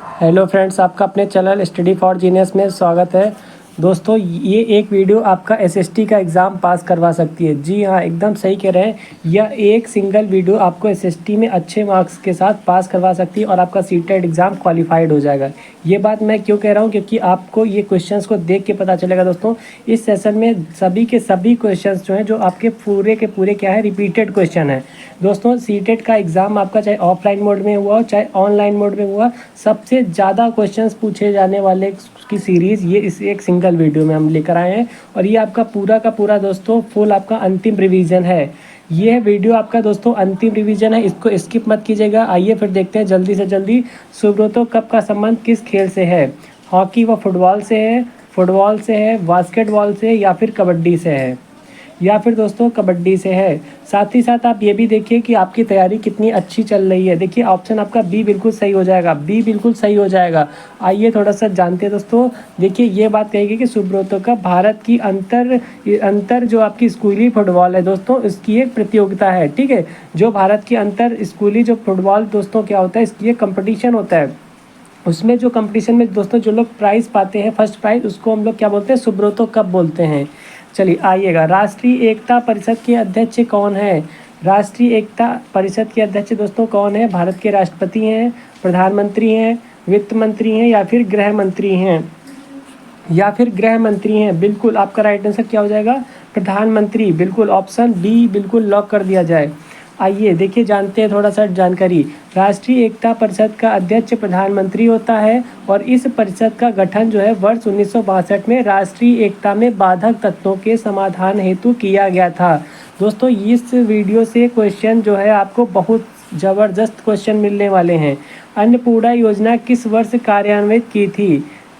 Hello friends, आपका अपने channel study for genius में स्वागत है। दोस्तों, ये एक वीडियो आपका एसएसटी का एग्ज़ाम पास करवा सकती है। जी हाँ, एकदम सही कह रहे हैं। यह एक सिंगल वीडियो आपको एसएसटी में अच्छे मार्क्स के साथ पास करवा सकती है और आपका सीटेट एग्ज़ाम क्वालिफाइड हो जाएगा। ये बात मैं क्यों कह रहा हूँ, क्योंकि आपको ये क्वेश्चंस को देख के पता चलेगा। दोस्तों, इस सेशन में सभी के सभी क्वेश्चंस जो हैं, जो आपके पूरे के पूरे क्या है, रिपीटेड क्वेश्चन है। दोस्तों, सीटेट का एग्ज़ाम आपका चाहे ऑफलाइन मोड में हुआ हो चाहे ऑनलाइन मोड में हुआ, सबसे ज़्यादा क्वेश्चंस पूछे जाने वाले की सीरीज़ ये इस एक सिंगल वीडियो में हम लेकर आए हैं। और ये आपका पूरा का पूरा दोस्तों फुल आपका अंतिम रिवीजन है। ये वीडियो आपका दोस्तों अंतिम रिवीजन है, इसको स्किप मत कीजिएगा। आइए फिर देखते हैं जल्दी से जल्दी, सुब्रतो कप का संबंध किस खेल से है? हॉकी व फुटबॉल से है, बास्केटबॉल से, या फिर कबड्डी से है, या फिर दोस्तों कबड्डी से है। साथ ही साथ आप ये भी देखिए कि आपकी तैयारी कितनी अच्छी चल रही है। देखिए, ऑप्शन आपका बी बिल्कुल सही हो जाएगा, बी बिल्कुल सही हो जाएगा। आइए थोड़ा सा जानते हैं दोस्तों। देखिए, ये बात कहेगी कि सुब्रतो का भारत की अंतर जो आपकी स्कूली फुटबॉल है दोस्तों, इसकी एक प्रतियोगिता है। ठीक है, जो भारत की अंतर स्कूली जो फुटबॉल दोस्तों क्या होता है, इसकी एक कंपटीशन होता है। उसमें जो कंपटीशन में दोस्तों जो लोग प्राइज़ पाते हैं, फर्स्ट प्राइज़, उसको हम लोग क्या बोलते हैं, सुब्रतो कप बोलते हैं। चलिए आइएगा, राष्ट्रीय एकता परिषद के अध्यक्ष कौन है? राष्ट्रीय एकता परिषद के अध्यक्ष दोस्तों कौन है? भारत के राष्ट्रपति हैं, प्रधानमंत्री हैं, वित्त मंत्री हैं, या फिर गृह मंत्री हैं? बिल्कुल आपका राइट आंसर क्या हो जाएगा? प्रधानमंत्री। बिल्कुल ऑप्शन बी बिल्कुल लॉक कर दिया जाए। आइए देखिए, जानते हैं थोड़ा सा जानकारी। राष्ट्रीय एकता परिषद का अध्यक्ष प्रधानमंत्री होता है और इस परिषद का गठन जो है वर्ष 1962 में राष्ट्रीय एकता में बाधक तत्वों के समाधान हेतु किया गया था। दोस्तों, इस वीडियो से क्वेश्चन जो है आपको बहुत ज़बरदस्त क्वेश्चन मिलने वाले हैं। अन्नपूर्णा योजना किस वर्ष कार्यान्वित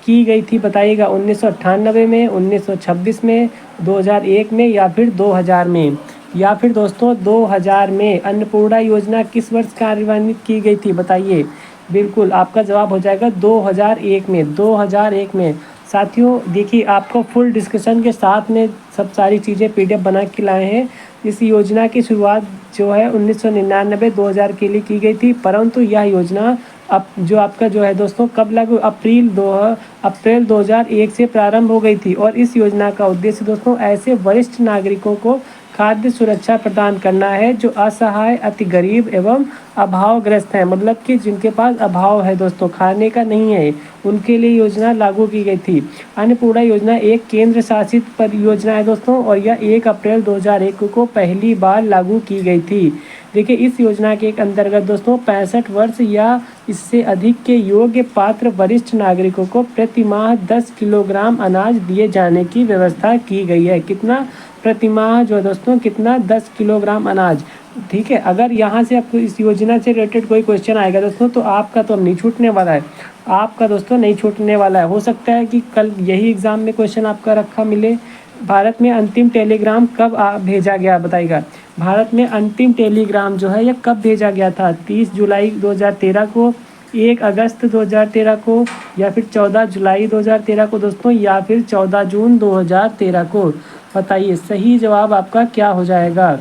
की गई थी बताइएगा? 1998 में, 1926 में, 2001 में, या फिर 2000 में? या फिर दोस्तों 2000 में। अन्नपूर्णा योजना किस वर्ष कार्यान्वित की गई थी बताइए? बिल्कुल आपका जवाब हो जाएगा 2001 में, 2001 में। साथियों देखिए, आपको फुल डिस्कशन के साथ में सब सारी चीज़ें पीडीएफ बना के लाए हैं। इस योजना की शुरुआत जो है 1999-2000 के लिए की गई थी, परंतु यह योजना अब जो आपका जो है दोस्तों कब लागू? अप्रैल 2001 से प्रारंभ हो गई थी। और इस योजना का उद्देश्य दोस्तों ऐसे वरिष्ठ नागरिकों को खाद्य सुरक्षा प्रदान करना है जो असहाय, अति गरीब एवं अभावग्रस्त हैं। मतलब कि जिनके पास अभाव है दोस्तों, खाने का नहीं है, उनके लिए योजना लागू की गई थी। अन्नपूर्णा योजना एक केंद्र शासित परियोजना है दोस्तों, और यह 1 अप्रैल 2001 को पहली बार लागू की गई थी। देखिए, इस योजना के अंतर्गत दोस्तों 65 वर्ष या इससे अधिक के योग्य पात्र वरिष्ठ नागरिकों को प्रति माह 10 किलोग्राम अनाज दिए जाने की व्यवस्था की गई है। कितना प्रति माह जो है दोस्तों, कितना? 10 किलोग्राम अनाज। ठीक है, अगर यहाँ से आपको इस योजना से रिलेटेड कोई क्वेश्चन आएगा दोस्तों, तो आपका तो नहीं छूटने वाला है, आपका दोस्तों नहीं छूटने वाला है। हो सकता है कि कल यही एग्ज़ाम में क्वेश्चन आपका रखा मिले। भारत में अंतिम टेलीग्राम कब भेजा गया बताइएगा? भारत में अंतिम टेलीग्राम जो है यह कब भेजा गया था? 30 जुलाई 2013 को, 1 अगस्त 2013 को, या फिर 14 जुलाई 2013 को दोस्तों, या फिर 14 जून 2013 को? बताइए सही जवाब आपका क्या हो जाएगा?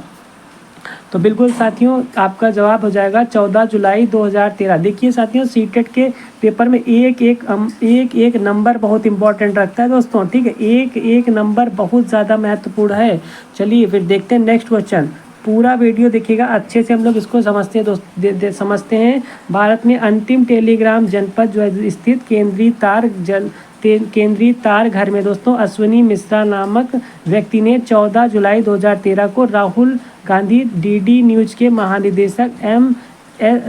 तो बिल्कुल साथियों, आपका जवाब हो जाएगा 14 जुलाई 2013। देखिए साथियों, सीटेट के पेपर में एक नंबर बहुत इंपॉर्टेंट रखता है दोस्तों। ठीक है, एक नंबर बहुत ज़्यादा महत्वपूर्ण है। चलिए फिर देखते हैं नेक्स्ट क्वेश्चन। पूरा वीडियो देखिएगा, अच्छे से हम लोग इसको समझते हैं समझते हैं। भारत में अंतिम टेलीग्राम जनपद जो है स्थित केंद्रीय तार घर में दोस्तों अश्विनी मिश्रा नामक व्यक्ति ने 14 जुलाई 2013 को राहुल गांधी डीडी न्यूज के महानिदेशक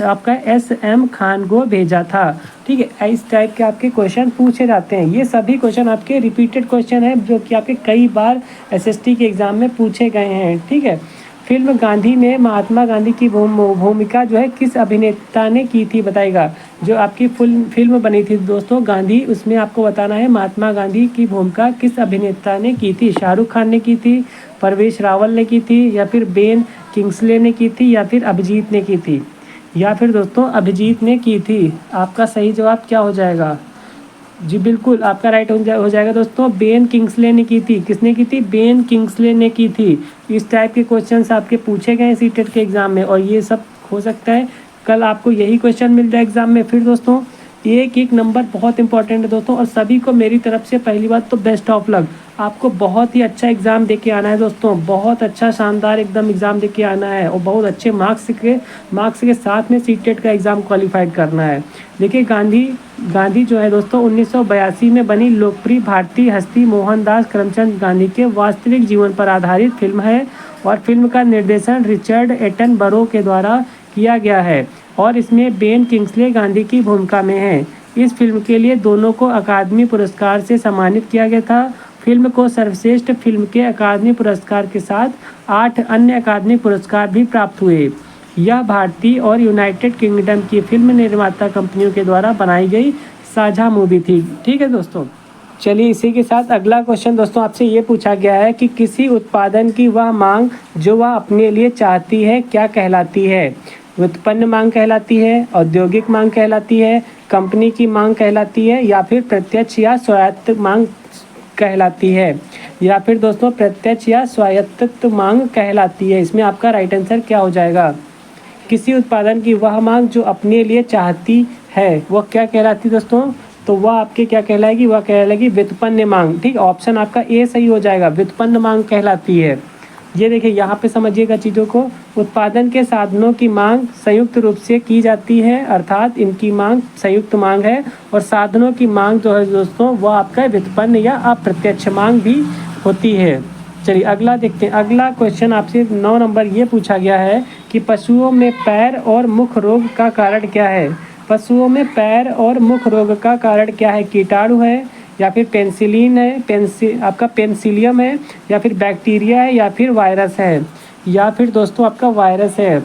आपका SM खान को भेजा था। ठीक है, इस टाइप के आपके क्वेश्चन पूछे जाते हैं। ये सभी क्वेश्चन आपके रिपीटेड क्वेश्चन हैं, जो कि आपके कई बार SST के एग्ज़ाम में पूछे गए हैं। ठीक है, फिल्म गांधी में महात्मा गांधी की भूमिका जो है किस अभिनेता ने की थी बताइएगा? जो आपकी फिल्म बनी थी दोस्तों गांधी, उसमें आपको बताना है महात्मा गांधी की भूमिका किस अभिनेता ने की थी? शाहरुख खान ने की थी, परवेश रावल ने की थी, या फिर बेन किंग्सले ने की थी, या फिर अभिजीत ने की थी? या फिर दोस्तों अभिजीत ने की थी। आपका सही जवाब क्या हो जाएगा? जी बिल्कुल आपका राइट हो जाएगा दोस्तों, बेन किंग्सले ने की थी। किसने की थी? बेन किंग्सले ने की थी। इस टाइप के क्वेश्चंस आपके पूछे गए हैं सीटेट के एग्ज़ाम में, और ये सब हो सकता है कल आपको यही क्वेश्चन मिल जाए एग्ज़ाम में। फिर दोस्तों एक एक नंबर बहुत इंपॉर्टेंट है दोस्तों, और सभी को मेरी तरफ से पहली बात तो बेस्ट ऑफ लक। आपको बहुत ही अच्छा एग्ज़ाम दे के आना है दोस्तों, बहुत अच्छा शानदार एकदम एग्ज़ाम दे के आना है, और बहुत अच्छे मार्क्स के साथ में सीटेट का एग्ज़ाम क्वालिफाइड करना है। देखिए गांधी जो है दोस्तों 1982 में बनी लोकप्रिय भारतीय हस्ती मोहनदास करमचंद गांधी के वास्तविक जीवन पर आधारित फिल्म है, और फिल्म का निर्देशन रिचर्ड एटनबरो के द्वारा किया गया है, और इसमें बेन किंग्सले गांधी की भूमिका में है। इस फिल्म के लिए दोनों को अकादमी पुरस्कार से सम्मानित किया गया था। फिल्म को सर्वश्रेष्ठ फिल्म के अकादमी पुरस्कार के साथ 8 अन्य अकादमी पुरस्कार भी प्राप्त हुए। यह भारतीय और यूनाइटेड किंगडम की फिल्म निर्माता कंपनियों के द्वारा बनाई गई साझा मूवी थी। ठीक है दोस्तों, चलिए इसी के साथ अगला क्वेश्चन दोस्तों आपसे ये पूछा गया है कि किसी उत्पादन की वह मांग जो वह अपने लिए चाहती है क्या कहलाती है। व्युत्पन्न मांग कहलाती है, औद्योगिक मांग कहलाती है, कंपनी की मांग कहलाती है, या फिर प्रत्यक्ष या स्वायत्त मांग कहलाती है, या फिर दोस्तों प्रत्यक्ष या स्वायत्त मांग कहलाती है। इसमें आपका राइट आंसर क्या हो जाएगा। किसी उत्पादन की वह मांग जो अपने लिए चाहती है वह क्या कहलाती है दोस्तों, तो वह आपके क्या कहलाएगी, वह कहलाएगी व्युत्पन्न मांग। ठीक, ऑप्शन आपका ए सही हो जाएगा, व्युत्पन्न मांग कहलाती है। ये देखिए यहाँ पे समझिएगा चीज़ों को, उत्पादन के साधनों की मांग संयुक्त रूप से की जाती है, अर्थात इनकी मांग संयुक्त मांग है, और साधनों की मांग जो है दोस्तों वह आपका व्युत्पन्न या अप्रत्यक्ष मांग भी होती है। चलिए अगला देखते हैं। अगला क्वेश्चन आपसे 9 नंबर ये पूछा गया है कि पशुओं में पैर और मुख रोग का कारण क्या है। पशुओं में पैर और मुख रोग का कारण क्या है। कीटाणु है, या फिर पेंसिलिन है, आपका पेंसिलियम है, या फिर बैक्टीरिया है, या फिर वायरस है, या फिर दोस्तों आपका वायरस है।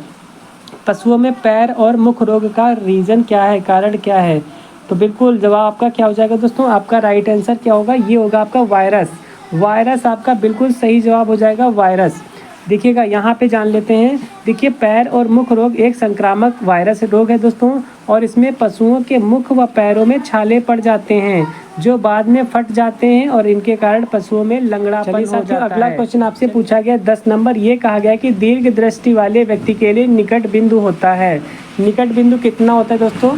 पशुओं में पैर और मुख रोग का रीज़न क्या है, कारण क्या है, तो बिल्कुल जवाब आपका क्या हो जाएगा दोस्तों, आपका राइट आंसर क्या होगा, ये होगा आपका वायरस। वायरस आपका बिल्कुल सही जवाब हो जाएगा, वायरस। देखिएगा यहाँ पे जान लेते हैं। देखिए पैर और मुख रोग एक संक्रामक वायरस रोग है दोस्तों, और इसमें पशुओं के मुख व पैरों में छाले पड़ जाते हैं जो बाद में फट जाते हैं, और इनके कारण पशुओं में लंगड़ापन हो जाता है। अगला क्वेश्चन आपसे पूछा गया 10 नंबर, ये कहा गया कि दीर्घ दृष्टि वाले व्यक्ति के लिए निकट बिंदु होता है। निकट बिंदु कितना होता है दोस्तों,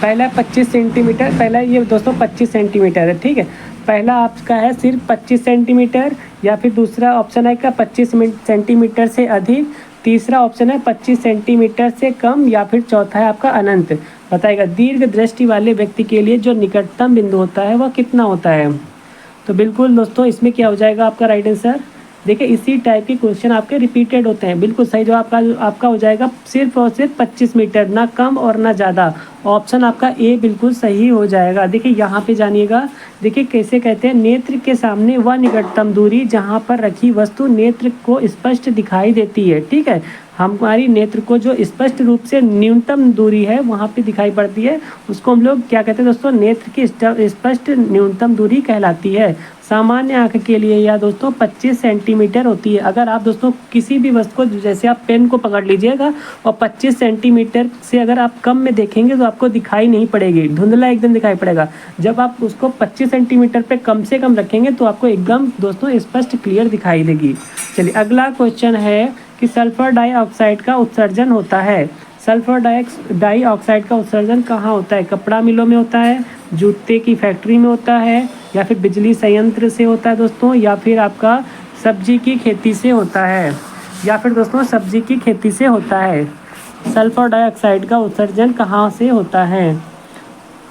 पहला 25 सेंटीमीटर, पहला ये दोस्तों 25 सेंटीमीटर है। ठीक है, पहला आपका है सिर्फ 25 सेंटीमीटर, या फिर दूसरा ऑप्शन है का 25 सेंटीमीटर से अधिक, तीसरा ऑप्शन है 25 सेंटीमीटर से कम, या फिर चौथा है आपका अनंत। बताएगा दीर्घ दृष्टि वाले व्यक्ति के लिए जो निकटतम बिंदु होता है वह कितना होता है। तो बिल्कुल दोस्तों इसमें क्या हो जाएगा आपका राइट आंसर। देखिए इसी टाइप के क्वेश्चन आपके रिपीटेड होते हैं। बिल्कुल सही जवाब आपका हो जाएगा सिर्फ और सिर्फ 25 मीटर, ना कम और ना ज़्यादा। ऑप्शन आपका ए बिल्कुल सही हो जाएगा। देखिए यहाँ पे जानिएगा, देखिए कैसे कहते हैं, नेत्र के सामने वह निकटतम दूरी जहाँ पर रखी वस्तु नेत्र को स्पष्ट दिखाई देती है। ठीक है, हमारी नेत्र को जो स्पष्ट रूप से न्यूनतम दूरी है वहाँ पे दिखाई पड़ती है, उसको हम लोग क्या कहते हैं दोस्तों, नेत्र की स्पष्ट न्यूनतम दूरी कहलाती है। सामान्य आंख के लिए यह दोस्तों 25 सेंटीमीटर होती है। अगर आप दोस्तों किसी भी वस्तु को, जैसे आप पेन को पकड़ लीजिएगा और 25 सेंटीमीटर से अगर आप कम में देखेंगे तो आपको दिखाई नहीं पड़ेगी, धुंधला एकदम दिखाई पड़ेगा। जब आप उसको 25 सेंटीमीटर पे कम से कम रखेंगे तो आपको एकदम दोस्तों स्पष्ट क्लियर दिखाई देगी। चलिए अगला क्वेश्चन है कि सल्फर डाइऑक्साइड का उत्सर्जन होता है। सल्फर डाइऑक्साइड का उत्सर्जन कहाँ होता है। कपड़ा मिलों में होता है, जूते की फैक्ट्री में होता है, या फिर बिजली संयंत्र से होता है दोस्तों, या फिर आपका सब्जी की खेती से होता है, या फिर दोस्तों सब्जी की खेती से होता है। सल्फर डाइऑक्साइड का उत्सर्जन कहाँ से होता है।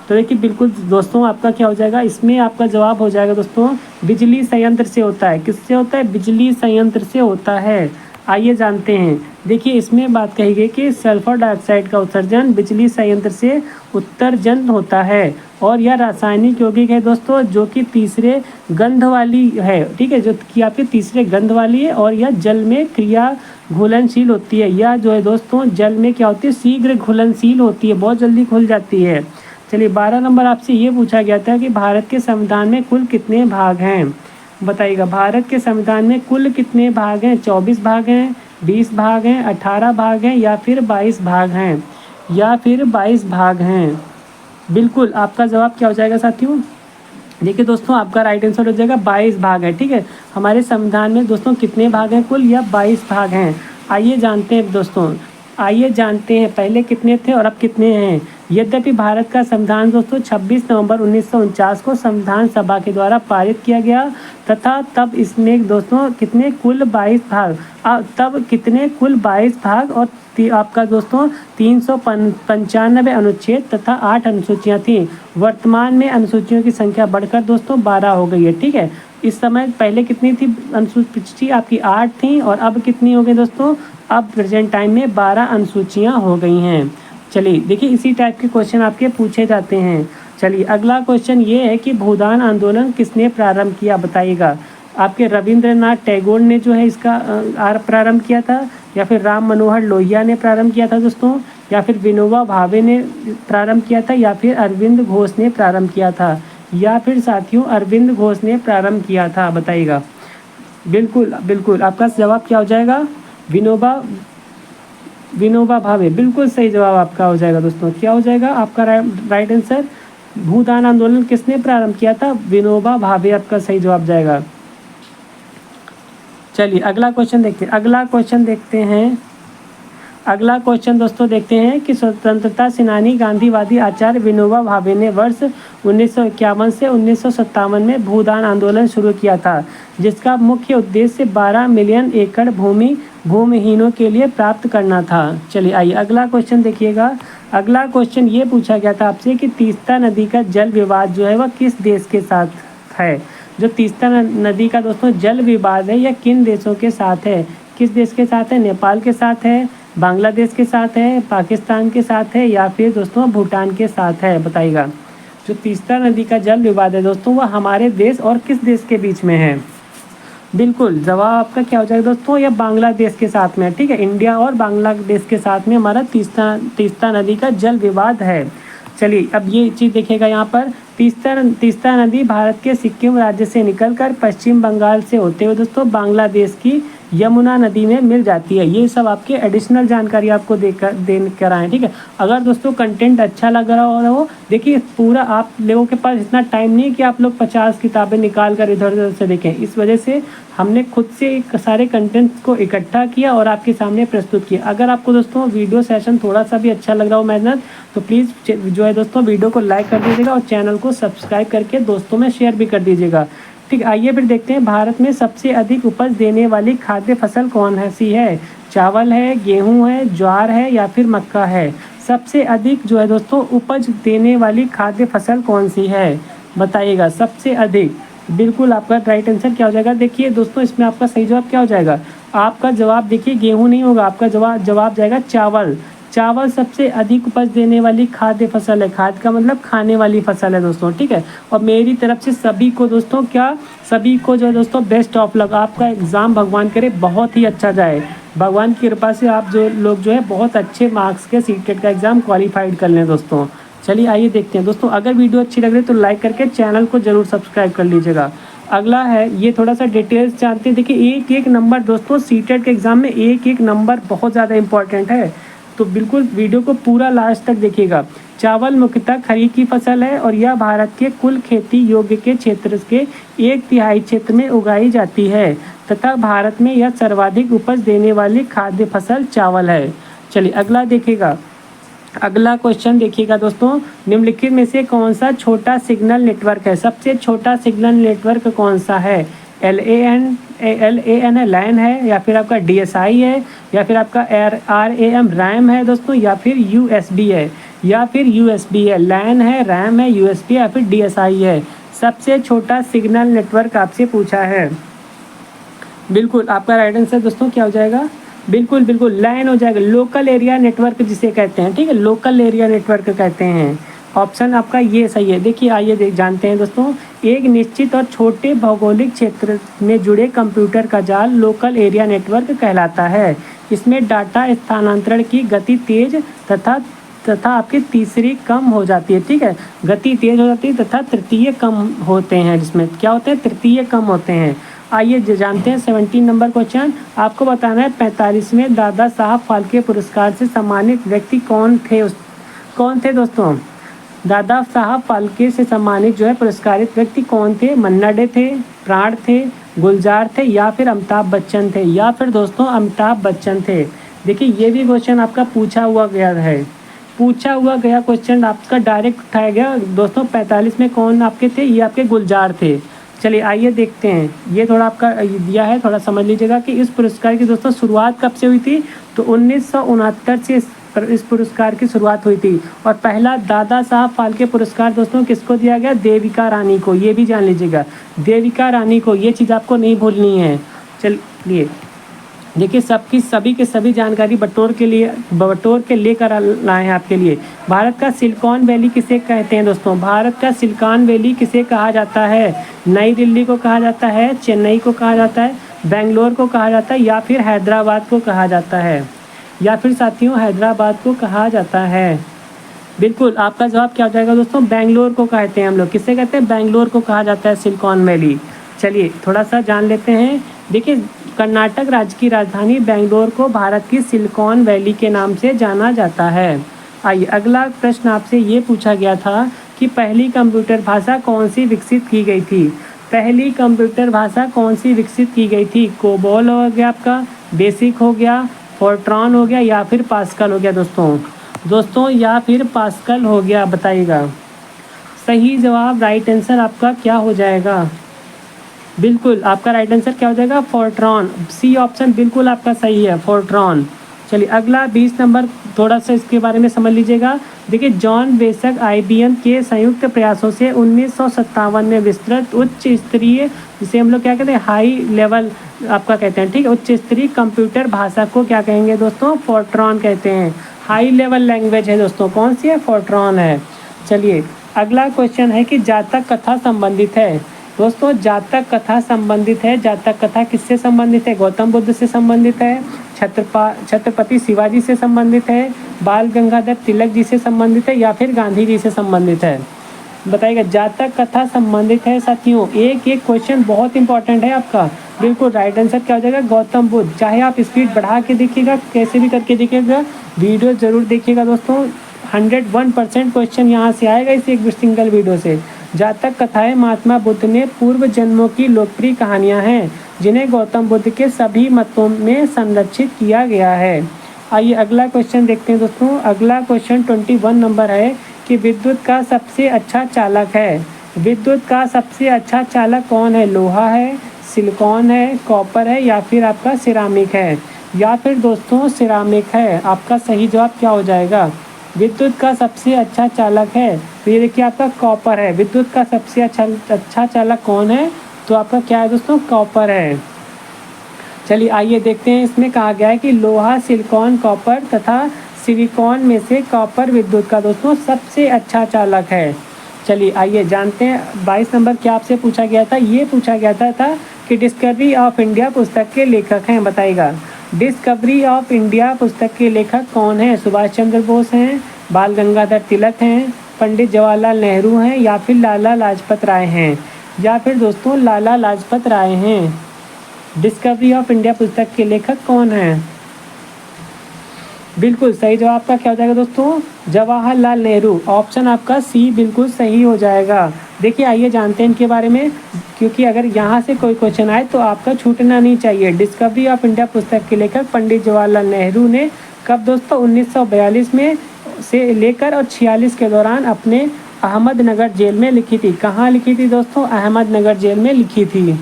तो देखिए बिल्कुल दोस्तों आपका क्या हो जाएगा, इसमें आपका जवाब हो जाएगा दोस्तों बिजली संयंत्र से होता है। किससे होता है, बिजली संयंत्र से होता है। आइए जानते हैं। देखिए इसमें बात कही गई कि सल्फर डाइऑक्साइड का उत्सर्जन बिजली संयंत्र से उत्सर्जन होता है, और यह रासायनिक यौगिक है दोस्तों जो कि तीसरे गंध वाली है। ठीक है, जो कि आपके तीसरे गंध वाली है, और यह जल में क्रिया घुलनशील होती है। यह जो है दोस्तों जल में क्या होती है, शीघ्र घुलनशील होती है, बहुत जल्दी घुल जाती है। चलिए 12 नंबर आपसे ये पूछा गया था कि भारत के संविधान में कुल कितने भाग हैं। बताइएगा भारत के संविधान में कुल कितने भाग हैं। 24 भाग हैं, 20 भाग हैं, 18 भाग हैं, या फिर 22 भाग हैं, या फिर 22 भाग हैं। बिल्कुल आपका जवाब क्या हो जाएगा साथियों। देखिए दोस्तों आपका राइट आंसर हो जाएगा 22 भाग है। ठीक है, हमारे संविधान में दोस्तों कितने भाग हैं कुल, या 22 भाग हैं। आइए जानते हैं दोस्तों, आइए जानते हैं पहले कितने थे और अब कितने हैं। यद्यपि भारत का संविधान दोस्तों 26 नवंबर 1949 को संविधान सभा के द्वारा पारित किया गया तथा तब इसमें दोस्तों कितने कुल 22 भाग और आपका दोस्तों 395 अनुच्छेद तथा 8 अनुसूचियाँ थी। वर्तमान में अनुसूचियों की संख्या बढ़कर दोस्तों 12 हो गई है। ठीक है, इस समय पहले कितनी थी अनुसूची आपकी 8 थी और अब कितनी हो गई दोस्तों, अब प्रेजेंट टाइम में 12 अनुसूचियाँ हो गई हैं। चलिए देखिए इसी टाइप के क्वेश्चन आपके पूछे जाते हैं। चलिए अगला क्वेश्चन ये है कि भूदान आंदोलन किसने प्रारंभ किया, बताइएगा। आपके रविंद्रनाथ टैगोर ने जो है इसका प्रारंभ किया था, या फिर राम मनोहर लोहिया ने प्रारंभ किया था दोस्तों, या फिर विनोबा भावे ने प्रारंभ किया था, या फिर अरविंद घोष ने प्रारंभ किया था, या फिर साथियों अरविंद घोष ने प्रारंभ किया था, बताइएगा। बिल्कुल बिल्कुल आपका जवाब क्या हो जाएगा, विनोबा भावे। बिल्कुल सही जवाब आपका हो जाएगा दोस्तों। क्या हो जाएगा आपका राइट आंसर, भूदान आंदोलन किसने प्रारंभ किया था, विनोबा भावे आपका सही जवाब जाएगा। चलिए अगला क्वेश्चन देखते हैं। अगला क्वेश्चन दोस्तों देखते हैं कि स्वतंत्रता सेनानी गांधीवादी आचार्य विनोबा भावे ने वर्ष 1951 से 1957 में भूदान आंदोलन शुरू किया था, जिसका मुख्य उद्देश्य 12 मिलियन एकड़ भूमि भूमिहीनों के लिए प्राप्त करना था। चलिए आइए अगला क्वेश्चन देखिएगा। अगला क्वेश्चन ये पूछा गया था आपसे कि तीस्ता नदी का जल विवाद जो है वह किस देश के साथ है। जो तीस्ता नदी का दोस्तों जल विवाद है यह किन देशों के साथ है, किस देश के साथ है, नेपाल के साथ है, बांग्लादेश के साथ है, पाकिस्तान के साथ है, या फिर दोस्तों भूटान के साथ है, बताइएगा। जो तीस्ता नदी का जल विवाद है दोस्तों वह हमारे देश और किस देश के बीच में है। बिल्कुल जवाब आपका क्या हो जाएगा दोस्तों, यह बांग्लादेश के साथ में है। ठीक है, इंडिया और बांग्लादेश के साथ में हमारा तीस्ता नदी का जल विवाद है। चलिए अब ये चीज़ देखिएगा यहाँ पर, तीस्ता नदी भारत के सिक्किम राज्य से निकलकर पश्चिम बंगाल से होते हुए दोस्तों बांग्लादेश की यमुना नदी में मिल जाती है। ये सब आपके एडिशनल जानकारी आपको देकर आए। ठीक है, अगर दोस्तों कंटेंट अच्छा लग रहा हो देखिए पूरा, आप लोगों के पास इतना टाइम नहीं है कि आप लोग 50 किताबें निकाल कर इधर उधर से देखें। इस वजह से हमने खुद से सारे कंटेंट को इकट्ठा किया और आपके सामने प्रस्तुत किया। अगर आपको दोस्तों वीडियो सेशन थोड़ा सा भी अच्छा लग रहा हो मेहनत, तो प्लीज़ जो है दोस्तों वीडियो को लाइक कर दीजिएगा और चैनल को सब्सक्राइब करके दोस्तों में शेयर भी कर दीजिएगा। ठीक, आइए फिर देखते हैं भारत में सबसे अधिक उपज देने वाली खाद्य फसल कौन सी है। चावल है, गेहूं है, ज्वार है, या फिर मक्का है। सबसे अधिक जो है दोस्तों उपज देने वाली खाद्य फसल कौन सी है, बताइएगा। सबसे अधिक, बिल्कुल आपका राइट आंसर क्या हो जाएगा। देखिए दोस्तों इसमें आपका सही जवाब क्या हो जाएगा, आपका जवाब देखिए गेहूं नहीं होगा, आपका जवाब जाएगा चावल। चावल सबसे अधिक उपज देने वाली खाद्य फसल है। खाद्य का मतलब खाने वाली फसल है दोस्तों। ठीक है, और मेरी तरफ से सभी को दोस्तों सभी को जो है दोस्तों बेस्ट ऑफ लक। आपका एग्ज़ाम भगवान करे बहुत ही अच्छा जाए, भगवान की कृपा से आप जो लोग जो है बहुत अच्छे मार्क्स के सीटेट का एग्ज़ाम क्वालिफाइड कर लें दोस्तों। चलिए आइए देखते हैं दोस्तों, अगर वीडियो अच्छी लग रही है तो लाइक करके चैनल को ज़रूर सब्सक्राइब कर लीजिएगा। अगला है ये थोड़ा सा डिटेल्स जानते हैं। देखिए एक एक नंबर दोस्तों सीटेट के एग्ज़ाम में एक एक नंबर बहुत ज़्यादा इंपॉर्टेंट है, तो बिल्कुल वीडियो को पूरा लास्ट तक देखिएगा। चावल मुख्यतः खरीफ की फसल है और यह भारत के कुल खेती योग्य के क्षेत्र के 1/3 क्षेत्र में उगाई जाती है तथा भारत में यह सर्वाधिक उपज देने वाली खाद्य फसल चावल है। चलिए अगला देखिएगा। अगला क्वेश्चन देखिएगा दोस्तों, निम्नलिखित में से कौन सा छोटा सिग्नल नेटवर्क है। सबसे छोटा सिग्नल नेटवर्क कौन सा है। LAN है, लैन है, या फिर आपका DSI है, या फिर आपका RAM रैम है दोस्तों, या फिर USB है, लैन है, रैम है, USB या फिर DSI है। सबसे छोटा सिग्नल नेटवर्क आपसे पूछा है। बिल्कुल आपका राइट आंसर दोस्तों क्या हो जाएगा, बिल्कुल लैन हो जाएगा। लोकल एरिया नेटवर्क जिसे कहते हैं। ठीक है, लोकल एरिया नेटवर्क कहते हैं। ऑप्शन आपका ये सही है। देखिए आइए जानते हैं दोस्तों, एक निश्चित और छोटे भौगोलिक क्षेत्र में जुड़े कंप्यूटर का जाल लोकल एरिया नेटवर्क कहलाता है। इसमें डाटा स्थानांतरण की गति तेज तथा आपकी तीसरी कम हो जाती है। ठीक है, गति तेज हो जाती है तथा तृतीय कम होते हैं। जिसमें क्या होते हैं, तृतीय कम होते हैं। आइए जानते हैं 17 नंबर क्वेश्चन। आपको बताना है 45वें दादा साहब फाल्के पुरस्कार से सम्मानित व्यक्ति कौन थे दोस्तों। दादा साहब फाल्के से सम्मानित जो है पुरस्कारित व्यक्ति कौन थे। मन्ना डे थे, प्राण थे, गुलजार थे, या फिर अमिताभ बच्चन थे, या फिर दोस्तों अमिताभ बच्चन थे। देखिए ये भी क्वेश्चन आपका पूछा हुआ गया है। पूछा हुआ गया क्वेश्चन आपका डायरेक्ट उठाया गया दोस्तों। 45 में कौन आपके थे? ये आपके गुलजार थे। चलिए आइए देखते हैं, ये थोड़ा आपका दिया है, थोड़ा समझ लीजिएगा कि इस पुरस्कार की दोस्तों शुरुआत कब से हुई थी। तो 1969 से इस पुरस्कार की शुरुआत हुई थी। और पहला दादा साहब फाल्के पुरस्कार दोस्तों किसको दिया गया? देविका रानी को। ये भी जान लीजिएगा, देविका रानी को, ये चीज़ आपको नहीं भूलनी है। चलिए देखिए, सभी के सभी जानकारी बटोर के लेकर लाए हैं आपके लिए। भारत का सिलिकॉन वैली किसे कहते हैं दोस्तों? भारत का सिलिकॉन वैली किसे कहा जाता है? नई दिल्ली को कहा जाता है, चेन्नई को कहा जाता है, बेंगलोर को कहा जाता है, या फिर हैदराबाद को कहा जाता है? या फिर साथियों हैदराबाद को कहा जाता है। बिल्कुल आपका जवाब क्या हो जाएगा दोस्तों? बेंगलोर को कहते हैं हम लोग। किसे कहते हैं? बेंगलोर को कहा जाता है सिलिकॉन वैली। चलिए थोड़ा सा जान लेते हैं। देखिए, कर्नाटक राज्य की राजधानी बेंगलोर को भारत की सिलिकॉन वैली के नाम से जाना जाता है। आइए अगला प्रश्न आपसे ये पूछा गया था कि पहली कंप्यूटर भाषा कौन सी विकसित की गई थी? पहली कंप्यूटर भाषा कौन सी विकसित की गई थी? कोबोल हो गया आपका, बेसिक हो गया, फोर्ट्रॉन हो गया, या फिर पास्कल हो गया दोस्तों या फिर पास्कल हो गया, बताइएगा। सही जवाब राइट आंसर आपका क्या हो जाएगा? बिल्कुल आपका राइट आंसर क्या हो जाएगा? फोर्ट्रॉन। सी ऑप्शन बिल्कुल आपका सही है, फोर्ट्रॉन। चलिए अगला 20 नंबर, थोड़ा सा इसके बारे में समझ लीजिएगा। देखिए, जॉन बेसक IBM के संयुक्त प्रयासों से 1957 में विस्तृत उच्च स्तरीय, जिसे हम लोग क्या कहते हैं, हाई लेवल आपका कहते हैं, ठीक है, उच्च स्तरीय कंप्यूटर भाषा को क्या कहेंगे दोस्तों? फोर्ट्रॉन कहते हैं। हाई लेवल लैंग्वेज है दोस्तों, कौन सी है? फोर्ट्रॉन है। चलिए अगला क्वेश्चन है कि जातक कथा संबंधित है दोस्तों। जातक कथा संबंधित है। जातक कथा किससे संबंधित है? गौतम बुद्ध से संबंधित है, छत्रपति शिवाजी से संबंधित है, बाल गंगाधर तिलक जी से संबंधित है, या फिर गांधी जी से संबंधित है? बताइएगा। जातक कथा संबंधित है साथियों। एक क्वेश्चन बहुत इंपॉर्टेंट है आपका। बिल्कुल राइट आंसर क्या हो जाएगा? गौतम बुद्ध। चाहे आप स्पीड बढ़ा के देखिएगा, कैसे भी करके देखिएगा, वीडियो ज़रूर देखिएगा दोस्तों। 101% क्वेश्चन यहाँ से आएगा इस एक सिंगल वीडियो से। जातक कथाएं महात्मा बुद्ध ने पूर्व जन्मों की लोकप्रिय कहानियाँ हैं जिन्हें गौतम बुद्ध के सभी मतों में संरक्षित किया गया है। आइए अगला क्वेश्चन देखते हैं दोस्तों। अगला क्वेश्चन 21 नंबर है कि विद्युत का सबसे अच्छा चालक है। विद्युत का सबसे अच्छा चालक कौन है? लोहा है, सिलिकॉन है, कॉपर है, या फिर आपका सिरामिक है? या फिर दोस्तों सिरामिक है। आपका सही जवाब क्या हो जाएगा? विद्युत का सबसे अच्छा चालक है, तो ये देखिए आपका कॉपर है। विद्युत का सबसे अच्छा चालक कौन है? तो आपका क्या है दोस्तों? कॉपर है। चलिए आइए देखते हैं, इसमें कहा गया है कि लोहा, सिलिकॉन, कॉपर तथा सिलिकॉन में से कॉपर विद्युत का दोस्तों सबसे अच्छा चालक है। चलिए आइए जानते हैं 22 नंबर क्या आपसे पूछा गया था। ये पूछा गया था कि डिस्कवरी ऑफ इंडिया पुस्तक के लेखक हैं, बताइएगा। डिस्कवरी ऑफ इंडिया पुस्तक के लेखक कौन हैं? सुभाष चंद्र बोस हैं, बाल गंगाधर तिलक हैं, पंडित जवाहरलाल नेहरू हैं, या फिर लाला लाजपत राय हैं? या फिर दोस्तों लाला लाजपत राय हैं। डिस्कवरी ऑफ इंडिया पुस्तक के लेखक कौन हैं? बिल्कुल सही जवाब आपका क्या हो जाएगा दोस्तों? जवाहरलाल नेहरू। ऑप्शन आपका सी बिल्कुल सही हो जाएगा। देखिए आइए जानते हैं इनके बारे में, क्योंकि अगर यहाँ से कोई क्वेश्चन आए तो आपका छूटना नहीं चाहिए। डिस्कवरी ऑफ इंडिया पुस्तक के लेखक पंडित जवाहरलाल नेहरू ने कब दोस्तों? 1942 में से लेकर और 46 के दौरान अपने अहमदनगर जेल में लिखी थी। कहाँ लिखी थी दोस्तों? अहमदनगर जेल में लिखी थी।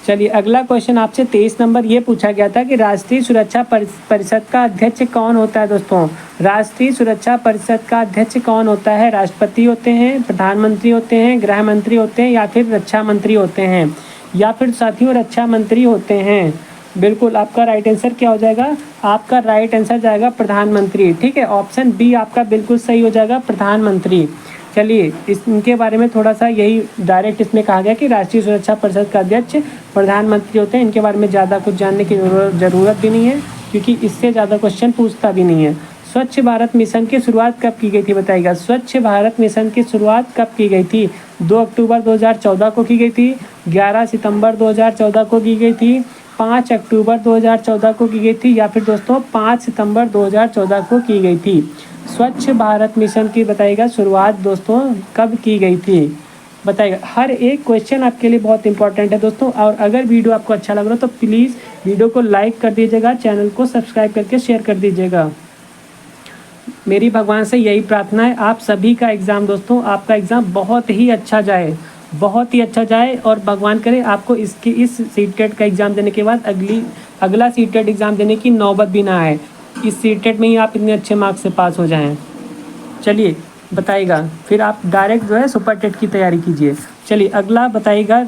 चलिए अगला क्वेश्चन आपसे 23 नंबर ये पूछा गया था कि राष्ट्रीय सुरक्षा परिषद का अध्यक्ष कौन होता है दोस्तों? राष्ट्रीय सुरक्षा परिषद का अध्यक्ष कौन होता है? राष्ट्रपति होते हैं, प्रधानमंत्री होते हैं, गृह मंत्री होते हैं, या फिर रक्षा मंत्री होते हैं? या फिर साथियों रक्षा मंत्री होते हैं। बिल्कुल आपका राइट आंसर क्या हो जाएगा? आपका राइट आंसर जाएगा प्रधानमंत्री, ठीक है। ऑप्शन बी आपका बिल्कुल सही हो जाएगा, प्रधानमंत्री। चलिए इनके बारे में थोड़ा सा यही डायरेक्ट इसमें कहा गया कि राष्ट्रीय सुरक्षा परिषद का अध्यक्ष प्रधानमंत्री होते हैं। इनके बारे में ज़्यादा कुछ जानने की ज़रूरत भी नहीं है, क्योंकि इससे ज़्यादा क्वेश्चन पूछता भी नहीं है। स्वच्छ भारत मिशन की शुरुआत कब की गई थी, बताइएगा। स्वच्छ भारत मिशन की शुरुआत कब की गई थी? 2 अक्टूबर 2014 को की गई थी, 11 सितंबर 2014 को की गई थी, 5 अक्टूबर 2014 को की गई थी, या फिर दोस्तों 5 सितंबर 2014 को की गई थी। स्वच्छ भारत मिशन की बताइएगा शुरुआत दोस्तों कब की गई थी, बताइएगा। हर एक क्वेश्चन आपके लिए बहुत इंपॉर्टेंट है दोस्तों। और अगर वीडियो आपको अच्छा लग रहा हो तो प्लीज़ वीडियो को लाइक कर दीजिएगा, चैनल को सब्सक्राइब करके शेयर कर दीजिएगा। मेरी भगवान से यही प्रार्थना है, आप सभी का एग्ज़ाम दोस्तों, आपका एग्ज़ाम बहुत ही अच्छा जाए, बहुत ही अच्छा जाए। और भगवान करे आपको इस सीटेट का एग्ज़ाम देने के बाद अगला सीटेट एग्ज़ाम देने की नौबत भी ना आए, इस सीटेट में ही आप इतने अच्छे मार्क्स से पास हो जाएं। चलिए बताइएगा, फिर आप डायरेक्ट जो है सुपर टेट की तैयारी कीजिए। चलिए अगला बताइएगा,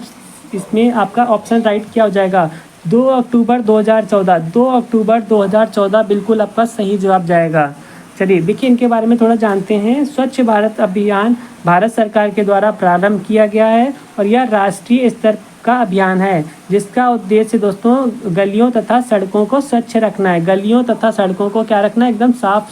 इसमें आपका ऑप्शन राइट क्या हो जाएगा? 2 अक्टूबर 2014, 2 अक्टूबर 2014 बिल्कुल आपका सही जवाब जाएगा। चलिए देखिए इनके बारे में थोड़ा जानते हैं। स्वच्छ भारत अभियान भारत सरकार के द्वारा प्रारंभ किया गया है और यह राष्ट्रीय स्तर का अभियान है, जिसका उद्देश्य दोस्तों गलियों तथा सड़कों को स्वच्छ रखना है। गलियों तथा सड़कों को क्या रखना है? एकदम साफ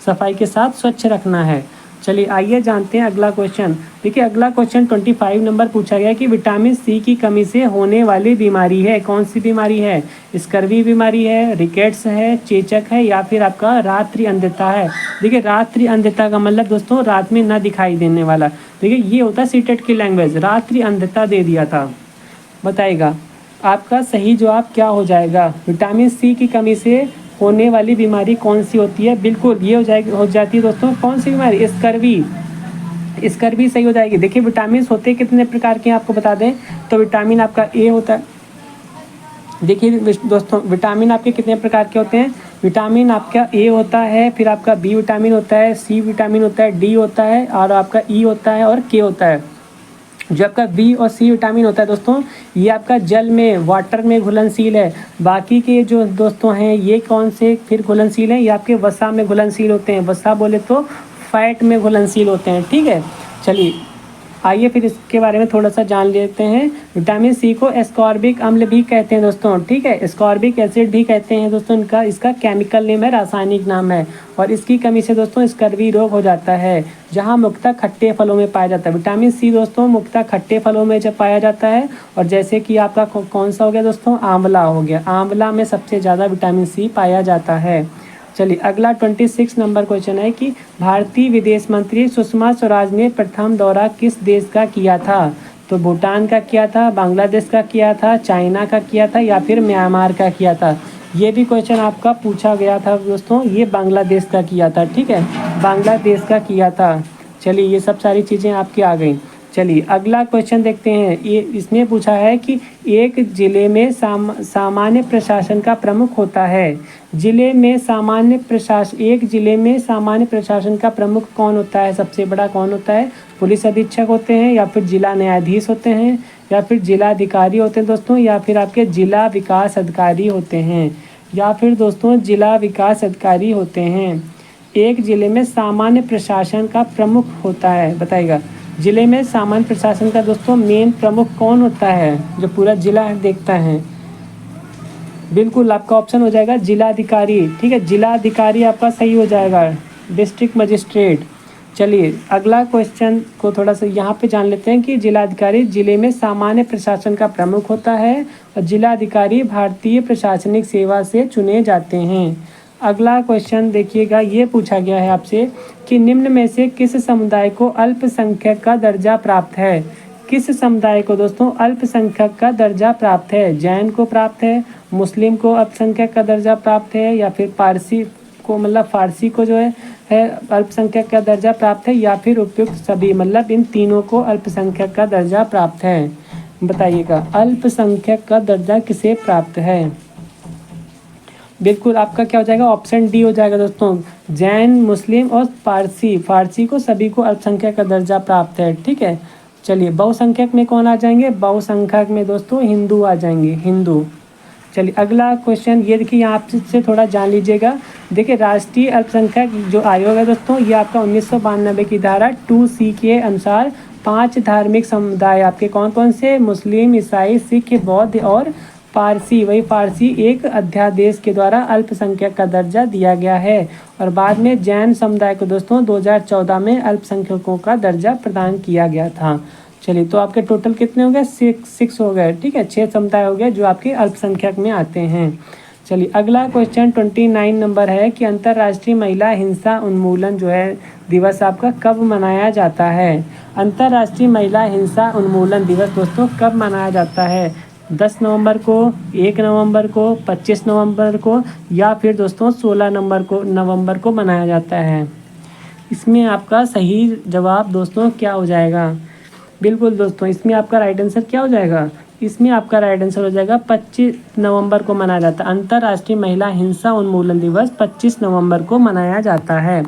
सफाई के साथ स्वच्छ रखना है। चलिए आइए जानते हैं अगला क्वेश्चन। देखिए अगला क्वेश्चन 25 नंबर पूछा गया कि विटामिन सी की कमी से होने वाली बीमारी है, कौन सी बीमारी है? स्कर्वी बीमारी है, रिकेट्स है, चेचक है, या फिर आपका रात्रि अंधता है। देखिए रात्रि अंधता का मतलब दोस्तों रात में ना दिखाई देने वाला। देखिए ये होता है सीटेट की लैंग्वेज, रात्रि अंधता दे दिया था। बताइएगा आपका सही जवाब क्या हो जाएगा? विटामिन सी की कमी से होने वाली बीमारी कौन सी होती है? बिल्कुल ये हो जाती है दोस्तों, कौन सी बीमारी? स्कर्वी सही हो जाएगी। देखिए विटामिन होते कितने प्रकार के आपको बता दें, तो विटामिन आपका ए होता है। देखिए दोस्तों विटामिन आपके कितने प्रकार के होते हैं? विटामिन आपका ए होता है, फिर आपका बी विटामिन होता है, सी विटामिन होता है, डी होता है, और आपका ई होता है और के होता है। जो आपका बी और सी विटामिन होता है दोस्तों, ये आपका जल में, वाटर में घुलनशील है। बाकी के जो दोस्तों हैं ये कौन से फिर घुलनशील हैं? ये आपके वसा में घुलनशील होते हैं। वसा बोले तो फैट में घुलनशील होते हैं, ठीक है। चलिए आइए फिर इसके बारे में थोड़ा सा जान लेते हैं। विटामिन सी को एस्कॉर्बिक अम्ल भी कहते हैं दोस्तों, ठीक है। एस्कॉर्बिक एसिड भी कहते हैं दोस्तों, इसका केमिकल नेम है, रासायनिक नाम है। और इसकी कमी से दोस्तों स्कर्वी रोग हो जाता है, जहां मुख्यतः खट्टे फलों में पाया जाता है। विटामिन सी दोस्तों मुख्यतः खट्टे फलों में जब पाया जाता है, और जैसे कि आपका कौन सा हो गया दोस्तों? आंवला हो गया। आंवला में सबसे ज़्यादा विटामिन सी पाया जाता है। चलिए अगला 26 नंबर क्वेश्चन है कि भारतीय विदेश मंत्री सुषमा स्वराज ने प्रथम दौरा किस देश का किया था? तो भूटान का किया था, बांग्लादेश का किया था, चाइना का किया था, या फिर म्यांमार का किया था। ये भी क्वेश्चन आपका पूछा गया था दोस्तों, ये बांग्लादेश का किया था, ठीक है, बांग्लादेश का किया था। चलिए ये सब सारी चीज़ें आपकी आ गई। चलिए अगला क्वेश्चन देखते हैं। ये इसमें पूछा है कि एक जिले में सामान्य प्रशासन का प्रमुख होता है। एक जिले में सामान्य प्रशासन का प्रमुख कौन होता है? सबसे बड़ा कौन होता है? पुलिस अधीक्षक होते हैं, या फिर जिला न्यायाधीश होते हैं, या फिर जिला अधिकारी होते हैं दोस्तों, या फिर आपके जिला विकास अधिकारी होते हैं, या फिर दोस्तों जिला विकास अधिकारी होते हैं। एक जिले में सामान्य प्रशासन का प्रमुख होता है, बताइएगा। जिले में सामान्य प्रशासन का दोस्तों मेन प्रमुख कौन होता है, जो पूरा जिला देखता है? बिल्कुल आपका ऑप्शन हो जाएगा जिलाधिकारी, ठीक है, जिलाधिकारी आपका सही हो जाएगा, डिस्ट्रिक्ट मजिस्ट्रेट। चलिए अगला क्वेश्चन को थोड़ा सा यहाँ पे जान लेते हैं कि जिलाधिकारी जिले में सामान्य प्रशासन का प्रमुख होता है, और जिलाधिकारी भारतीय प्रशासनिक सेवा से चुने जाते हैं। अगला क्वेश्चन देखिएगा, ये पूछा गया है आपसे कि निम्न में से किस समुदाय को अल्पसंख्यक का दर्जा प्राप्त है? किस समुदाय को दोस्तों अल्पसंख्यक का दर्जा प्राप्त है? जैन को प्राप्त है, मुस्लिम को अल्पसंख्यक का दर्जा प्राप्त है, या फिर पारसी को, मतलब फारसी को जो है अल्पसंख्यक का दर्जा प्राप्त है, या फिर उपयुक्त सभी, मतलब इन तीनों को अल्पसंख्यक का दर्जा प्राप्त है। बताइएगा अल्पसंख्यक का दर्जा किसे प्राप्त है? बिल्कुल आपका क्या हो जाएगा? ऑप्शन डी हो जाएगा दोस्तों, जैन, मुस्लिम और फारसी को सभी को अल्पसंख्यक का दर्जा प्राप्त है, ठीक है। चलिए बहुसंख्यक में कौन आ जाएंगे? बहुसंख्यक में दोस्तों हिंदू आ जाएंगे, हिंदू। चलिए अगला क्वेश्चन ये देखिए, यहाँ से थोड़ा जान लीजिएगा। देखिए राष्ट्रीय अल्पसंख्यक जो आयोग है दोस्तों, ये आपका 1992 की धारा 2C के अनुसार 5 धार्मिक समुदाय आपके कौन कौन से? मुस्लिम, ईसाई, सिख, बौद्ध और पारसी, वही पारसी एक अध्यादेश के द्वारा अल्पसंख्यक का दर्जा दिया गया है। और बाद में जैन समुदाय को दोस्तों 2014 में अल्पसंख्यकों का दर्जा प्रदान किया गया था। चलिए तो आपके टोटल कितने हो गए? 6 हो गए, ठीक है, 6 समुदाय हो गए जो आपके अल्पसंख्यक में आते हैं। चलिए अगला क्वेश्चन 29 नंबर है कि अंतर्राष्ट्रीय महिला हिंसा उन्मूलन जो है दिवस आपका कब मनाया जाता है? अंतर्राष्ट्रीय महिला हिंसा उन्मूलन दिवस दोस्तों कब मनाया जाता है? 10 नवंबर को, 1 नवंबर को, 25 नवंबर को या फिर दोस्तों 16 नवंबर को मनाया जाता है। इसमें आपका सही जवाब दोस्तों क्या हो जाएगा? बिल्कुल दोस्तों, इसमें आपका राइट आंसर क्या हो जाएगा? इसमें आपका राइट आंसर हो जाएगा 25 नवंबर को मनाया जाता है। अंतर्राष्ट्रीय महिला हिंसा उन्मूलन दिवस 25 नवंबर को मनाया जाता है।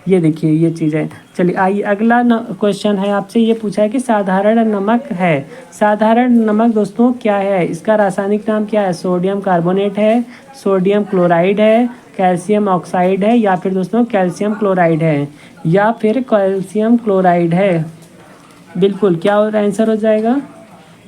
ये देखिए ये चीज़ है। चलिए आइए अगला क्वेश्चन है आपसे, ये पूछा है कि साधारण नमक है। साधारण नमक दोस्तों क्या है? इसका रासायनिक नाम क्या है? सोडियम कार्बोनेट है, सोडियम क्लोराइड है, कैल्शियम ऑक्साइड है या फिर दोस्तों कैल्शियम क्लोराइड है या फिर कैल्शियम क्लोराइड है। बिल्कुल क्या आंसर हो जाएगा?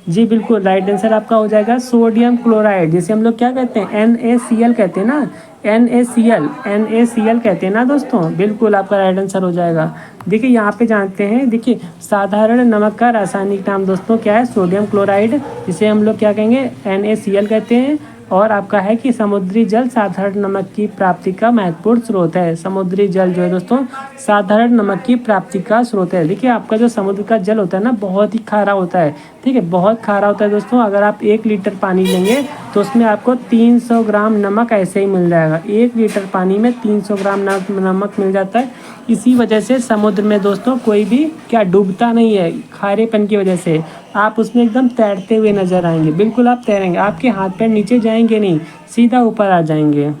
जी बिल्कुल राइट आंसर आपका हो जाएगा सोडियम क्लोराइड, जिसे हम लोग क्या कहते हैं? NaCl कहते हैं ना, NaCl कहते हैं ना दोस्तों। बिल्कुल आपका राइट आंसर हो जाएगा। देखिए यहाँ पे जानते हैं, देखिए साधारण नमक का रासायनिक नाम दोस्तों क्या है? सोडियम क्लोराइड, जिसे हम लोग क्या कहेंगे? NaCl कहते हैं। और आपका है कि समुद्री जल साधारण नमक की प्राप्ति का महत्वपूर्ण स्रोत है। समुद्री जल जो है दोस्तों साधारण नमक की प्राप्ति का स्रोत है। देखिए आपका जो समुद्र का जल होता है ना बहुत ही खारा होता है, ठीक है, बहुत खारा होता है दोस्तों। अगर आप 1 लीटर पानी लेंगे तो उसमें आपको 300 ग्राम नमक ऐसे ही मिल जाएगा। 1 लीटर पानी में 300 ग्राम नमक मिल जाता है। इसी वजह से समुद्र में दोस्तों कोई भी क्या डूबता नहीं है, खारेपन की वजह से। आप उसमें एकदम तैरते हुए नजर आएंगे। बिल्कुल आप तैरेंगे, आपके हाथ पैर नीचे जाएंगे नहीं, सीधा ऊपर आ जाएंगे।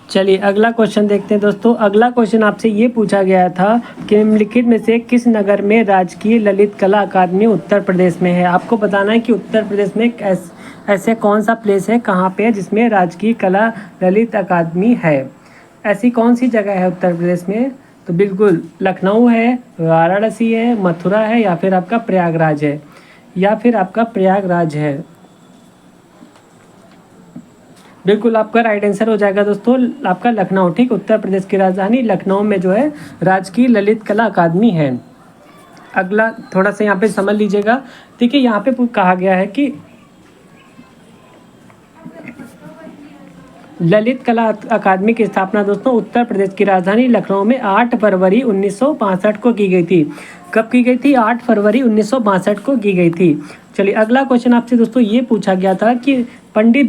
चलिए अगला क्वेश्चन देखते हैं दोस्तों। अगला क्वेश्चन आपसे ये पूछा गया था कि निम्नलिखित में से किस नगर में राजकीय ललित कला अकादमी उत्तर प्रदेश में है। आपको बताना है कि उत्तर प्रदेश में ऐसे कौन सा प्लेस है, कहाँ पे है जिसमें राजकीय कला ललित अकादमी है। ऐसी कौन सी जगह है उत्तर प्रदेश में? तो बिल्कुल लखनऊ है, वाराणसी है, मथुरा है या फिर आपका प्रयागराज है, या फिर आपका प्रयागराज है। बिल्कुल आपका राइट आंसर हो जाएगा दोस्तों आपका लखनऊ, ठीक। उत्तर प्रदेश की राजधानी लखनऊ में जो है राजकीय ललित कला अकादमी है। अगला थोड़ा सा यहाँ पे समझ लीजिएगा। देखिए यहाँ पे कहा गया है कि ललित कला अकादमी की स्थापना दोस्तों उत्तर प्रदेश की राजधानी लखनऊ में 8 फरवरी 1962 को की गई थी। कब की गई थी? 8 फरवरी 1962 को की गई थी। चलिए अगला क्वेश्चन आपसे दोस्तों ये पूछा गया था कि पंडित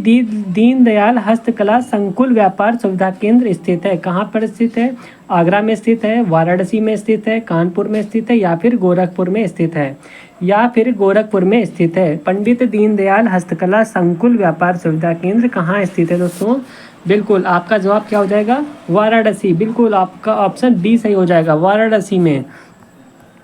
दीनदयाल हस्तकला संकुल व्यापार सुविधा केंद्र स्थित है। कहाँ पर स्थित है? आगरा में स्थित है, वाराणसी में स्थित है, कानपुर में स्थित है या फिर गोरखपुर में स्थित है, या फिर गोरखपुर में स्थित है। पंडित दीनदयाल हस्तकला संकुल व्यापार सुविधा केंद्र कहाँ स्थित है दोस्तों? बिल्कुल आपका जवाब क्या हो जाएगा? वाराणसी। बिल्कुल आपका ऑप्शन डी सही हो जाएगा, वाराणसी में।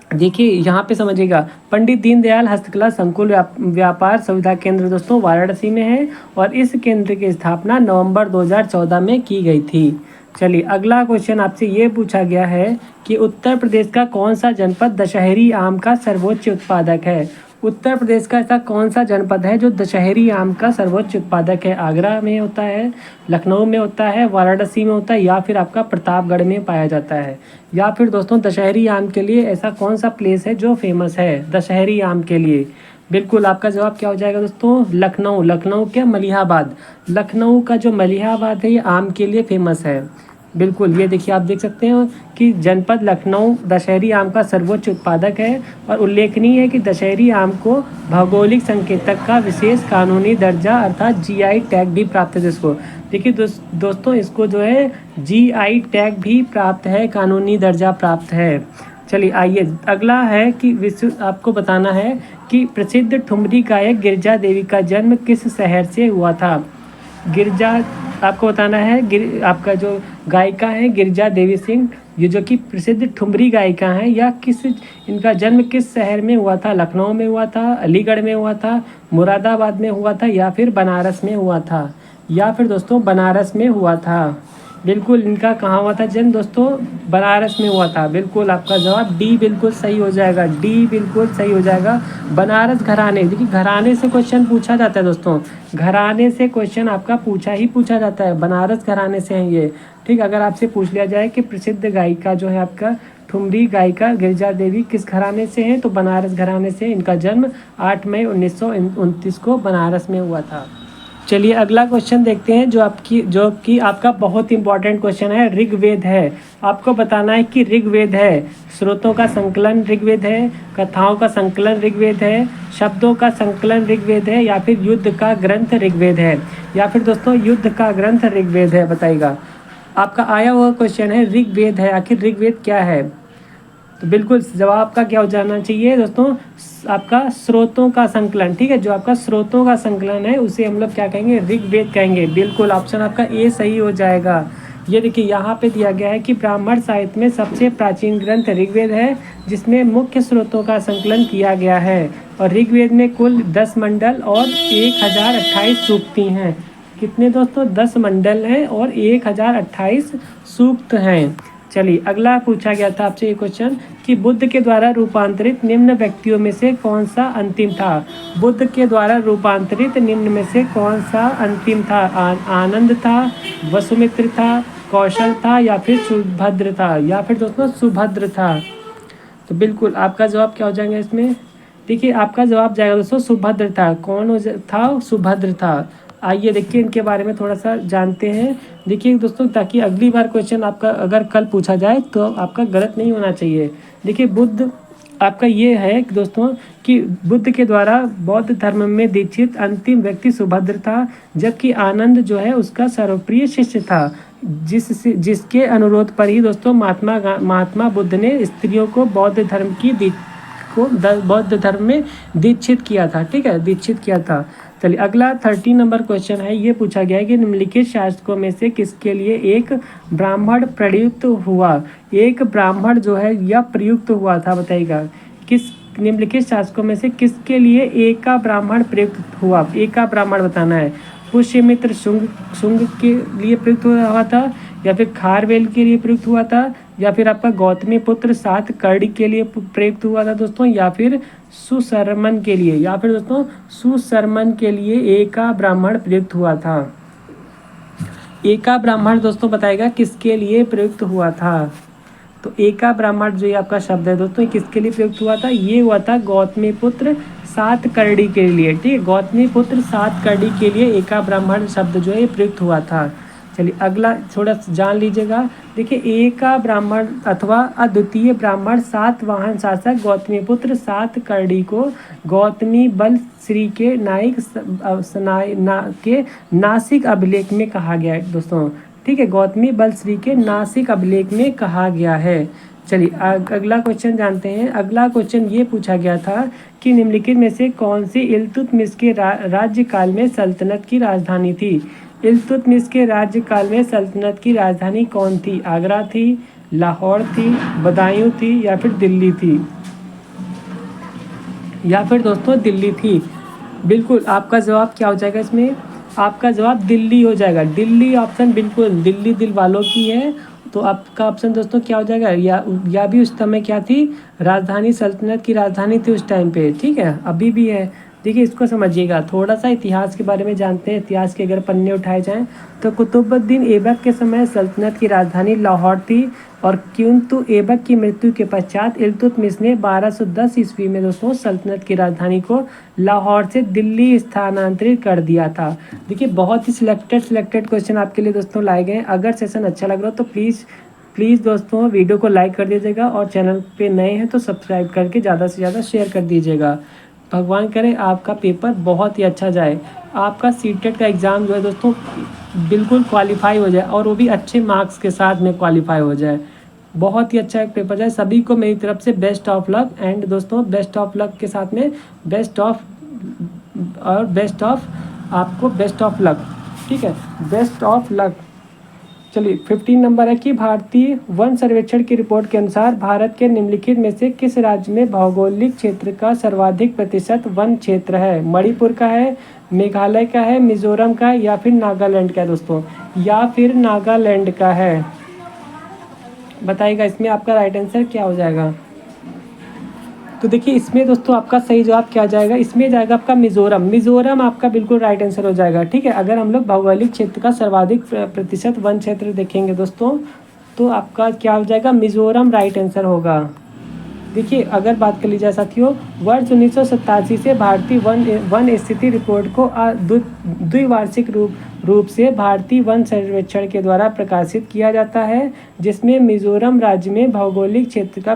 देखिए यहाँ पे समझिएगा, पंडित दीनदयाल हस्तकला संकुल व्यापार सुविधा केंद्र दोस्तों वाराणसी में है और इस केंद्र की स्थापना नवंबर 2014 में की गई थी। चलिए अगला क्वेश्चन आपसे ये पूछा गया है कि उत्तर प्रदेश का कौन सा जनपद दशहरी आम का सर्वोच्च उत्पादक है। उत्तर प्रदेश का ऐसा कौन सा जनपद है जो दशहरी आम का सर्वोच्च उत्पादक है? आगरा में होता है, लखनऊ में होता है, वाराणसी में होता है या फिर आपका प्रतापगढ़ में पाया जाता है। या फिर दोस्तों दशहरी आम के लिए ऐसा कौन सा प्लेस है जो फेमस है दशहरी आम के लिए? बिल्कुल आपका जवाब क्या हो जाएगा दोस्तों? लखनऊ। लखनऊ क्या? मलिहाबाद। लखनऊ का जो मलिहाबाद है ये आम के लिए फेमस है। बिल्कुल ये देखिए आप देख सकते हैं कि जनपद लखनऊ दशहरी आम का सर्वोच्च उत्पादक है और उल्लेखनीय है कि दशहरी आम को भौगोलिक संकेतक का विशेष कानूनी दर्जा अर्थात GI टैग भी प्राप्त है। जिसको देखिए दोस्तों इसको जो है GI टैग भी प्राप्त है, कानूनी दर्जा प्राप्त है। चलिए आइए अगला है कि आपको बताना है कि प्रसिद्ध ठुमरी गायक गिरिजा देवी का जन्म किस शहर से हुआ था। गिरिजा आपको बताना है आपका जो गायिका है गिरिजा देवी सिंह, ये जो कि प्रसिद्ध ठुमरी गायिका हैं, या इनका जन्म किस शहर में हुआ था? लखनऊ में हुआ था, अलीगढ़ में हुआ था, मुरादाबाद में हुआ था या फिर बनारस में हुआ था, या फिर दोस्तों बनारस में हुआ था। बिल्कुल इनका कहाँ हुआ था जन्म दोस्तों? बनारस में हुआ था। बिल्कुल आपका जवाब डी बिल्कुल सही हो जाएगा, डी बिल्कुल सही हो जाएगा। बनारस घराने, देखिए घराने से क्वेश्चन पूछा जाता है दोस्तों, घराने से क्वेश्चन आपका पूछा जाता है, बनारस घराने से है ये, ठीक। अगर आपसे पूछ लिया जाए कि प्रसिद्ध गायिका जो है आपका ठुमरी गायिका गिरिजा देवी किस घराने से हैं, तो बनारस घराने से। इनका जन्म 8 मई 1929 को बनारस में हुआ था। चलिए अगला क्वेश्चन देखते हैं, जो कि आपका बहुत इंपॉर्टेंट क्वेश्चन है। ऋग्वेद है, आपको बताना है कि ऋग्वेद है स्रोतों का संकलन ऋग्वेद है, कथाओं का संकलन ऋग्वेद है, शब्दों का संकलन ऋग्वेद है, या फिर युद्ध का ग्रंथ ऋग्वेद है, या फिर दोस्तों युद्ध का ग्रंथ ऋग्वेद है। बताइएगा, आपका आया हुआ क्वेश्चन है ऋग्वेद है, आखिर ऋग्वेद क्या है? तो बिल्कुल जवाब आपका क्या हो जाना चाहिए दोस्तों, आपका स्रोतों का संकलन। ठीक है, जो आपका स्रोतों का संकलन है उसे हम लोग क्या कहेंगे, ऋग्वेद कहेंगे। बिल्कुल ऑप्शन आपका ए सही हो जाएगा। ये देखिए यहाँ पे दिया गया है कि ब्राह्मण साहित्य में सबसे प्राचीन ग्रंथ ऋग्वेद है, जिसमें मुख्य स्रोतों का संकलन किया गया है। और ऋग्वेद में कुल 10 मंडल और 1028 सूक्ति हैं। कितने दोस्तों, 10 मंडल हैं और 1028 सूक्त हैं। चलिए अगला पूछा गया था आपसे ये क्वेश्चन कि बुद्ध के द्वारा रूपांतरित निम्न व्यक्तियों में से कौन सा अंतिम था? बुद्ध के द्वारा रूपांतरित निम्न में से कौन सा अंतिम था? आनंद था, वसुमित्र था, कौशल था, या फिर सुभद्र था, या फिर दोस्तों सुभद्र था। तो बिल्कुल आपका जवाब क्या हो जाएगा इसमें? देखिए आपका जवाब जाएगा दोस्तों सुभद्र था। कौन था? सुभद्र था। आइए देखिए इनके बारे में थोड़ा सा जानते हैं। देखिए दोस्तों, ताकि अगली बार क्वेश्चन आपका अगर कल पूछा जाए तो आपका गलत नहीं होना चाहिए। देखिए बुद्ध आपका ये है कि दोस्तों कि बुद्ध के द्वारा बौद्ध धर्म में दीक्षित अंतिम व्यक्ति सुभद्र था, जबकि आनंद जो है उसका सर्वप्रिय शिष्य था, जिसके अनुरोध पर ही दोस्तों महात्मा बुद्ध ने स्त्रियों को बौद्ध धर्म में दीक्षित किया था। ठीक है, दीक्षित किया था। चलिए अगला 30 नंबर क्वेश्चन है। ये पूछा गया है कि निम्नलिखित शासकों में से किसके लिए एक ब्राह्मण प्रयुक्त हुआ? एक ब्राह्मण जो है यह प्रयुक्त हुआ था। बताइएगा, किस निम्नलिखित शासकों में से किसके लिए एका ब्राह्मण प्रयुक्त हुआ? एका ब्राह्मण बताना है। पुष्यमित्र शुंग के लिए प्रयुक्त हुआ था, या फिर खारवेल के लिए प्रयुक्त हुआ था, या फिर आपका गौतमी पुत्र सातकर्णी के लिए प्रयुक्त हुआ था दोस्तों, या फिर सुशर्मन के लिए, या फिर दोस्तों सुशर्मन के लिए एका ब्राह्मण प्रयुक्त हुआ था। एका ब्राह्मण दोस्तों बताएगा किसके लिए प्रयुक्त हुआ था? तो एका ब्राह्मण जो ये आपका शब्द है दोस्तों, किसके लिए प्रयुक्त हुआ था? ये हुआ था गौतमी पुत्र सातकर्णी के लिए। ठीक है, गौतमी पुत्र सातकर्णी के लिए एका ब्राह्मण शब्द जो है ये प्रयुक्त हुआ था। चलिए अगला थोड़ा जान लीजिएगा। देखिए एका ब्राह्मण अथवा अद्वितीय ब्राह्मण सातवाहन शासक गौतमी पुत्र सातकर्णी को गौतमी बल श्री के नासिक अभिलेख में कहा गया है दोस्तों। ठीक है, गौतमी बल श्री के नासिक अभिलेख में कहा गया है। चलिए अगला क्वेश्चन जानते हैं। अगला क्वेश्चन ये पूछा गया था कि निम्नलिखित में से कौन सी इल्तुतमिश के राज्यकाल में सल्तनत की राजधानी थी? इल्तुतमिश के राज्यकाल में सल्तनत की राजधानी कौन थी? आगरा थी, लाहौर थी, बदायूं थी, या फिर दिल्ली थी? या फिर दोस्तों दिल्ली थी। बिल्कुल आपका जवाब क्या हो जाएगा इसमें? आपका जवाब दिल्ली हो जाएगा। दिल्ली ऑप्शन, बिल्कुल दिल्ली दिल वालों की है। तो आपका ऑप्शन दोस्तों क्या हो जाएगा? या भी उस समय क्या थी? राजधानी, सल्तनत की राजधानी थी उस टाइम पे। ठीक है, अभी भी है। देखिए इसको समझिएगा, थोड़ा सा इतिहास के बारे में जानते हैं। इतिहास के अगर पन्ने उठाए जाएं तो कुतुबुद्दीन ऐबक के समय सल्तनत की राजधानी लाहौर थी, और किंतु ऐबक की मृत्यु के पश्चात इल्तुतमिश ने 1210 ईस्वी में दोस्तों सल्तनत की राजधानी को लाहौर से दिल्ली स्थानांतरित कर दिया था। देखिए बहुत ही सिलेक्टेड क्वेश्चन आपके लिए दोस्तों लाए गए हैं। अगर सेशन अच्छा लग रहा हो तो प्लीज़ दोस्तों वीडियो को लाइक कर दीजिएगा, और चैनल पे नए हैं तो सब्सक्राइब करके ज़्यादा से ज़्यादा शेयर कर दीजिएगा। भगवान करे आपका पेपर बहुत ही अच्छा जाए, आपका सीटेट का एग्ज़ाम जो है दोस्तों बिल्कुल क्वालिफाई हो जाए, और वो भी अच्छे मार्क्स के साथ में क्वालिफाई हो जाए। बहुत ही अच्छा एक पेपर जाए। सभी को मेरी तरफ से बेस्ट ऑफ लक। एंड दोस्तों बेस्ट ऑफ लक के साथ में बेस्ट ऑफ आपको बेस्ट ऑफ लक। ठीक है, बेस्ट ऑफ लक। चलिए 15 नंबर है कि भारतीय वन सर्वेक्षण की रिपोर्ट के अनुसार भारत के निम्नलिखित में से किस राज्य में भौगोलिक क्षेत्र का सर्वाधिक प्रतिशत वन क्षेत्र है? मणिपुर का है, मेघालय का है, मिजोरम का है, या फिर नागालैंड का है दोस्तों? या फिर नागालैंड का है? बताइएगा इसमें आपका राइट आंसर क्या हो जाएगा? तो देखिए इसमें दोस्तों आपका सही जवाब क्या जाएगा? इसमें जाएगा आपका मिजोरम। मिजोरम आपका बिल्कुल राइट आंसर हो जाएगा। ठीक है, अगर हम लोग भौगोलिक क्षेत्र का सर्वाधिक प्रतिशत वन क्षेत्र देखेंगे दोस्तों, तो आपका क्या हो जाएगा? मिजोरम राइट आंसर होगा। देखिए अगर बात कर ली जाए साथियों, वर्ष 1987 से भारतीय वन स्थिति रिपोर्ट को द्विवार्षिक रूप से भारतीय वन सर्वेक्षण के द्वारा प्रकाशित किया जाता है, जिसमें मिजोरम राज्य में भौगोलिक क्षेत्र का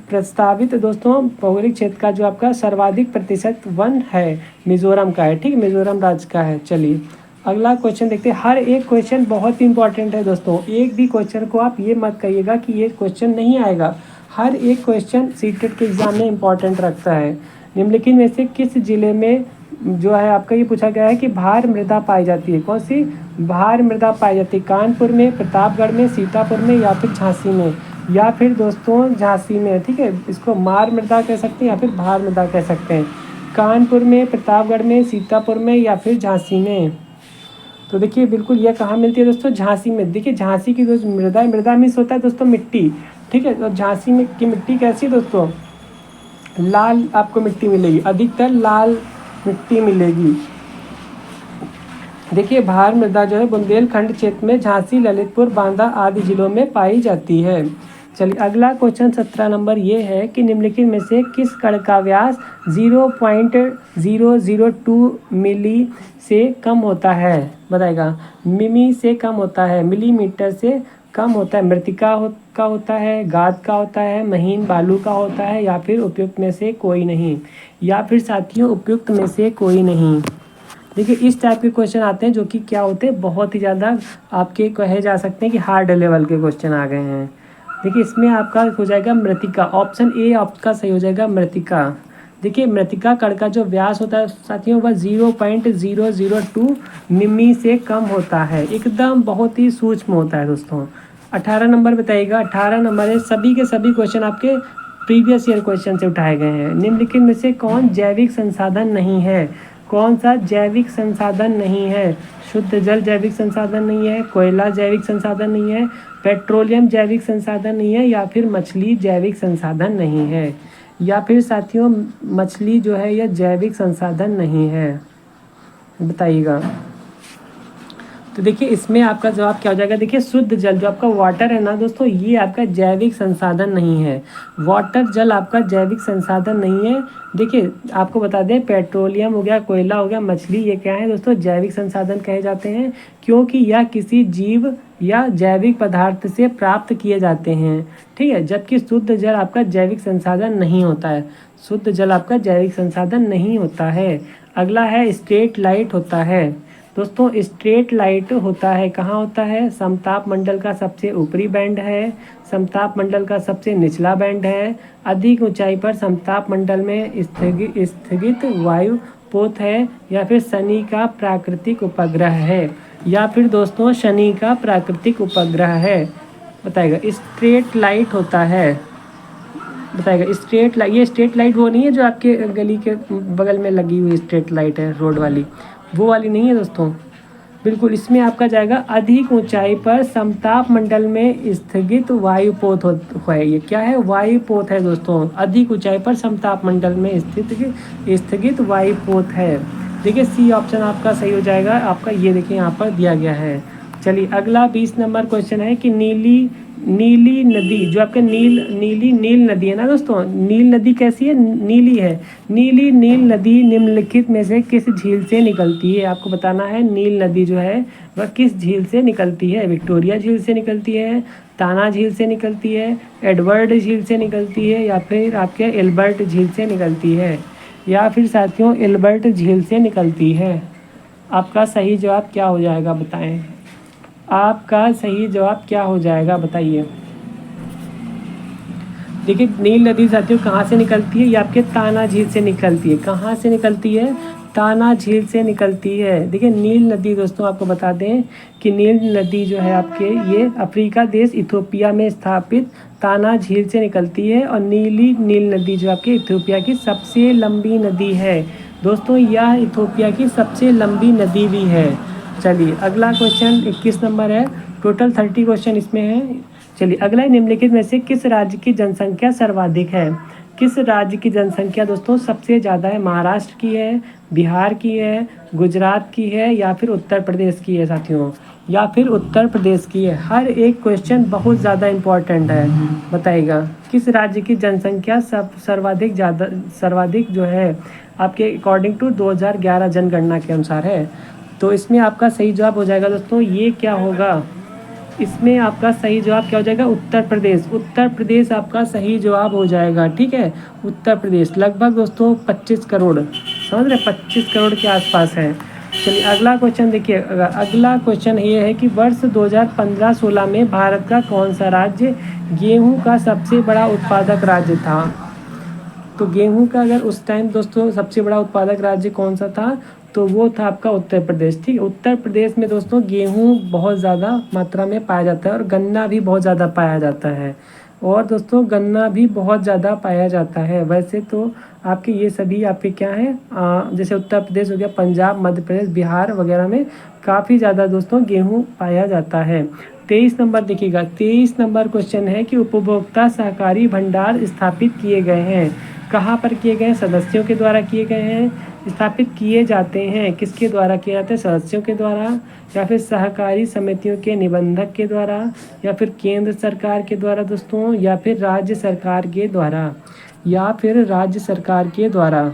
प्रस्तावित दोस्तों भौगोलिक क्षेत्र का जो आपका सर्वाधिक प्रतिशत वन है मिजोरम का है। ठीक, मिजोरम राज्य का है। चलिए अगला क्वेश्चन देखते हैं। हर एक क्वेश्चन बहुत ही इंपॉर्टेंट है दोस्तों, एक भी क्वेश्चन को आप ये मत कहिएगा कि ये क्वेश्चन नहीं आएगा। हर एक क्वेश्चन सीटेट के एग्जाम में इंपॉर्टेंट रखता है। निम्नलिखित में से किस जिले में जो है आपका ये पूछा गया है कि भार मृदा पाई जाती है? कौन सी भार मृदा पाई जाती है? कानपुर में, प्रतापगढ़ में, सीतापुर में या फिर झांसी में, या फिर दोस्तों झांसी में। ठीक है, इसको मार मृदा कह सकते हैं या फिर भार मृदा कह सकते हैं। कानपुर में, प्रतापगढ़ में, सीतापुर में या फिर झांसी में। तो देखिए बिल्कुल यह कहाँ मिलती है दोस्तों? झांसी में। देखिए झांसी की जो मृदा मीन्स होता है दोस्तों मिट्टी। ठीक है, तो झांसी में की मिट्टी कैसी है दोस्तों? लाल आपको मिट्टी मिलेगी, अधिकतर लाल मिट्टी मिलेगी। देखिए भार मृदा जो है बुंदेलखंड क्षेत्र में झांसी, ललितपुर, बांदा आदि जिलों में पाई जाती है। चलिए अगला क्वेश्चन 17 नंबर ये है कि निम्नलिखित में से किस कण का व्यास 0.002 मिली से कम होता है? बताएगा। मिमी से कम होता है, मिलीमीटर से कम होता है, मृत्तिका का होता है, गाद का होता है, महीन बालू का होता है या फिर उपयुक्त में से कोई नहीं, या फिर साथियों उपयुक्त में से कोई नहीं। देखिए इस टाइप के क्वेश्चन आते हैं जो कि क्या होते हैं, बहुत ही ज़्यादा आपके कहे जा सकते हैं कि हार्ड लेवल के क्वेश्चन आ गए हैं। देखिए इसमें आपका हो जाएगा मृत्तिका, ऑप्शन ए आपका सही हो जाएगा मृत्तिका। देखिए मृत्तिका कण का जो व्यास होता है साथियों वह 0.002 मिमी से कम होता है, एकदम बहुत ही सूक्ष्म होता है दोस्तों। 18 नंबर बताइएगा। 18 नंबर है, सभी के सभी क्वेश्चन आपके प्रीवियस ईयर क्वेश्चन से उठाए गए हैं। निम्नलिखित में से कौन जैविक संसाधन नहीं है? कौन सा जैविक संसाधन नहीं है? शुद्ध जल जैविक संसाधन नहीं है, कोयला जैविक संसाधन नहीं है, पेट्रोलियम जैविक संसाधन नहीं है या फिर मछली जैविक संसाधन नहीं है, या फिर साथियों मछली जो है यह जैविक संसाधन नहीं है? बताइएगा। तो देखिए इसमें आपका जवाब क्या हो जाएगा? देखिए शुद्ध जल जो आपका वाटर है ना दोस्तों, ये आपका जैविक संसाधन नहीं है। वाटर जल आपका जैविक संसाधन नहीं है। देखिए आपको बता दें, पेट्रोलियम हो गया, कोयला हो गया, मछली, ये क्या है दोस्तों? जैविक संसाधन कहे जाते हैं, क्योंकि यह किसी जीव या जैविक पदार्थ से प्राप्त किए जाते हैं। ठीक है, जबकि शुद्ध जल आपका जैविक संसाधन नहीं होता है। शुद्ध जल आपका जैविक संसाधन नहीं होता है। अगला है स्ट्रेट लाइट होता है। दोस्तों स्ट्रेट लाइट होता है कहाँ होता है? समताप मंडल का सबसे ऊपरी बैंड है, समताप मंडल का सबसे निचला बैंड है, अधिक ऊंचाई पर समताप मंडल में स्थगित वायु पोत है, या फिर शनि का प्राकृतिक उपग्रह है, या फिर दोस्तों शनि का प्राकृतिक उपग्रह है। बताएगा। स्ट्रेट लाइट होता है। बताएगा। स्ट्रेट लाइट, ये स्ट्रेट लाइट वो नहीं है जो आपके गली के बगल में लगी हुई स्ट्रेट लाइट है रोड वाली, वो वाली नहीं है दोस्तों। बिल्कुल इसमें आपका जाएगा अधिक ऊंचाई पर समताप मंडल में स्थगित वायुपोत है। ये क्या है? वायुपोत है दोस्तों। अधिक ऊंचाई पर समताप मंडल में स्थगित वायुपोत है। देखिए सी ऑप्शन आपका सही हो जाएगा। आपका ये देखिए यहाँ पर दिया गया है। चलिए अगला 20 नंबर क्वेश्चन है कि नीली नदी जो आपके नील नदी है ना दोस्तों, नील नदी कैसी है? नीली है। नील नदी निम्नलिखित में से किस झील से निकलती है? आपको बताना है नील नदी जो है वह किस झील से निकलती है? विक्टोरिया झील से निकलती है, ताना झील से निकलती है, एडवर्ड झील से निकलती है, या फिर आपके एल्बर्ट झील से निकलती है, या फिर साथियों एल्बर्ट झील से निकलती है। आपका सही जवाब क्या हो जाएगा बताएं? आपका सही जवाब क्या हो जाएगा बताइए। देखिए नील नदी साथियों कहाँ से निकलती है? ये आपके ताना झील से निकलती है। कहाँ से निकलती है? ताना झील से निकलती है। देखिए नील नदी दोस्तों आपको बता दें कि नील नदी जो है आपके ये अफ्रीका देश इथोपिया में स्थापित ताना झील से निकलती है, और नील नदी जो आपके इथोपिया की सबसे लंबी नदी है दोस्तों। यह इथोपिया की सबसे लंबी नदी भी है। चलिए अगला क्वेश्चन 21 नंबर है। टोटल 30 क्वेश्चन इसमें है। चलिए अगला निम्नलिखित में से किस राज्य की जनसंख्या सर्वाधिक है? किस राज्य की जनसंख्या दोस्तों सबसे ज़्यादा है? महाराष्ट्र की है, बिहार की है, गुजरात की है, या फिर उत्तर प्रदेश की है साथियों? या फिर उत्तर प्रदेश की है। हर एक क्वेश्चन बहुत ज़्यादा इम्पोर्टेंट है। बताइएगा किस राज्य की जनसंख्या सर्वाधिक जो है आपके अकॉर्डिंग टू 2011 जनगणना के अनुसार है। तो इसमें आपका सही जवाब हो जाएगा दोस्तों, ये क्या होगा, इसमें आपका सही जवाब क्या हो जाएगा, उत्तर प्रदेश। उत्तर प्रदेश आपका सही जवाब हो जाएगा। ठीक है, उत्तर प्रदेश लगभग दोस्तों 25 करोड़, समझ रहे, 25 करोड़ के आसपास है। चलिए अगला क्वेश्चन देखिए। अगला क्वेश्चन ये है कि वर्ष 2015-16 में भारत का कौन सा राज्य गेहूं का सबसे बड़ा उत्पादक राज्य था। तो गेहूं का अगर उस टाइम दोस्तों सबसे बड़ा उत्पादक राज्य कौन सा था, तो वो था आपका उत्तर प्रदेश। ठीक है, उत्तर प्रदेश में दोस्तों गेहूं बहुत ज़्यादा मात्रा में पाया जाता है और गन्ना भी बहुत ज़्यादा पाया जाता है। और दोस्तों गन्ना भी बहुत ज़्यादा पाया जाता है। वैसे तो आपके ये सभी आपके क्या हैं, जैसे उत्तर प्रदेश हो गया, पंजाब, मध्य प्रदेश, बिहार वगैरह में काफ़ी ज़्यादा दोस्तों गेहूँ पाया जाता है। 23 नंबर देखिएगा। 23 नंबर क्वेश्चन है कि उपभोक्ता सहकारी भंडार स्थापित किए गए हैं। कहाँ पर किए गए हैं, सदस्यों के द्वारा किए गए हैं। स्थापित किए जाते हैं किसके द्वारा किए जाते हैं, सदस्यों के द्वारा, या फिर सहकारी समितियों के निबंधक के द्वारा, या फिर केंद्र सरकार के द्वारा दोस्तों, या फिर राज्य सरकार के द्वारा, या फिर राज्य सरकार के द्वारा।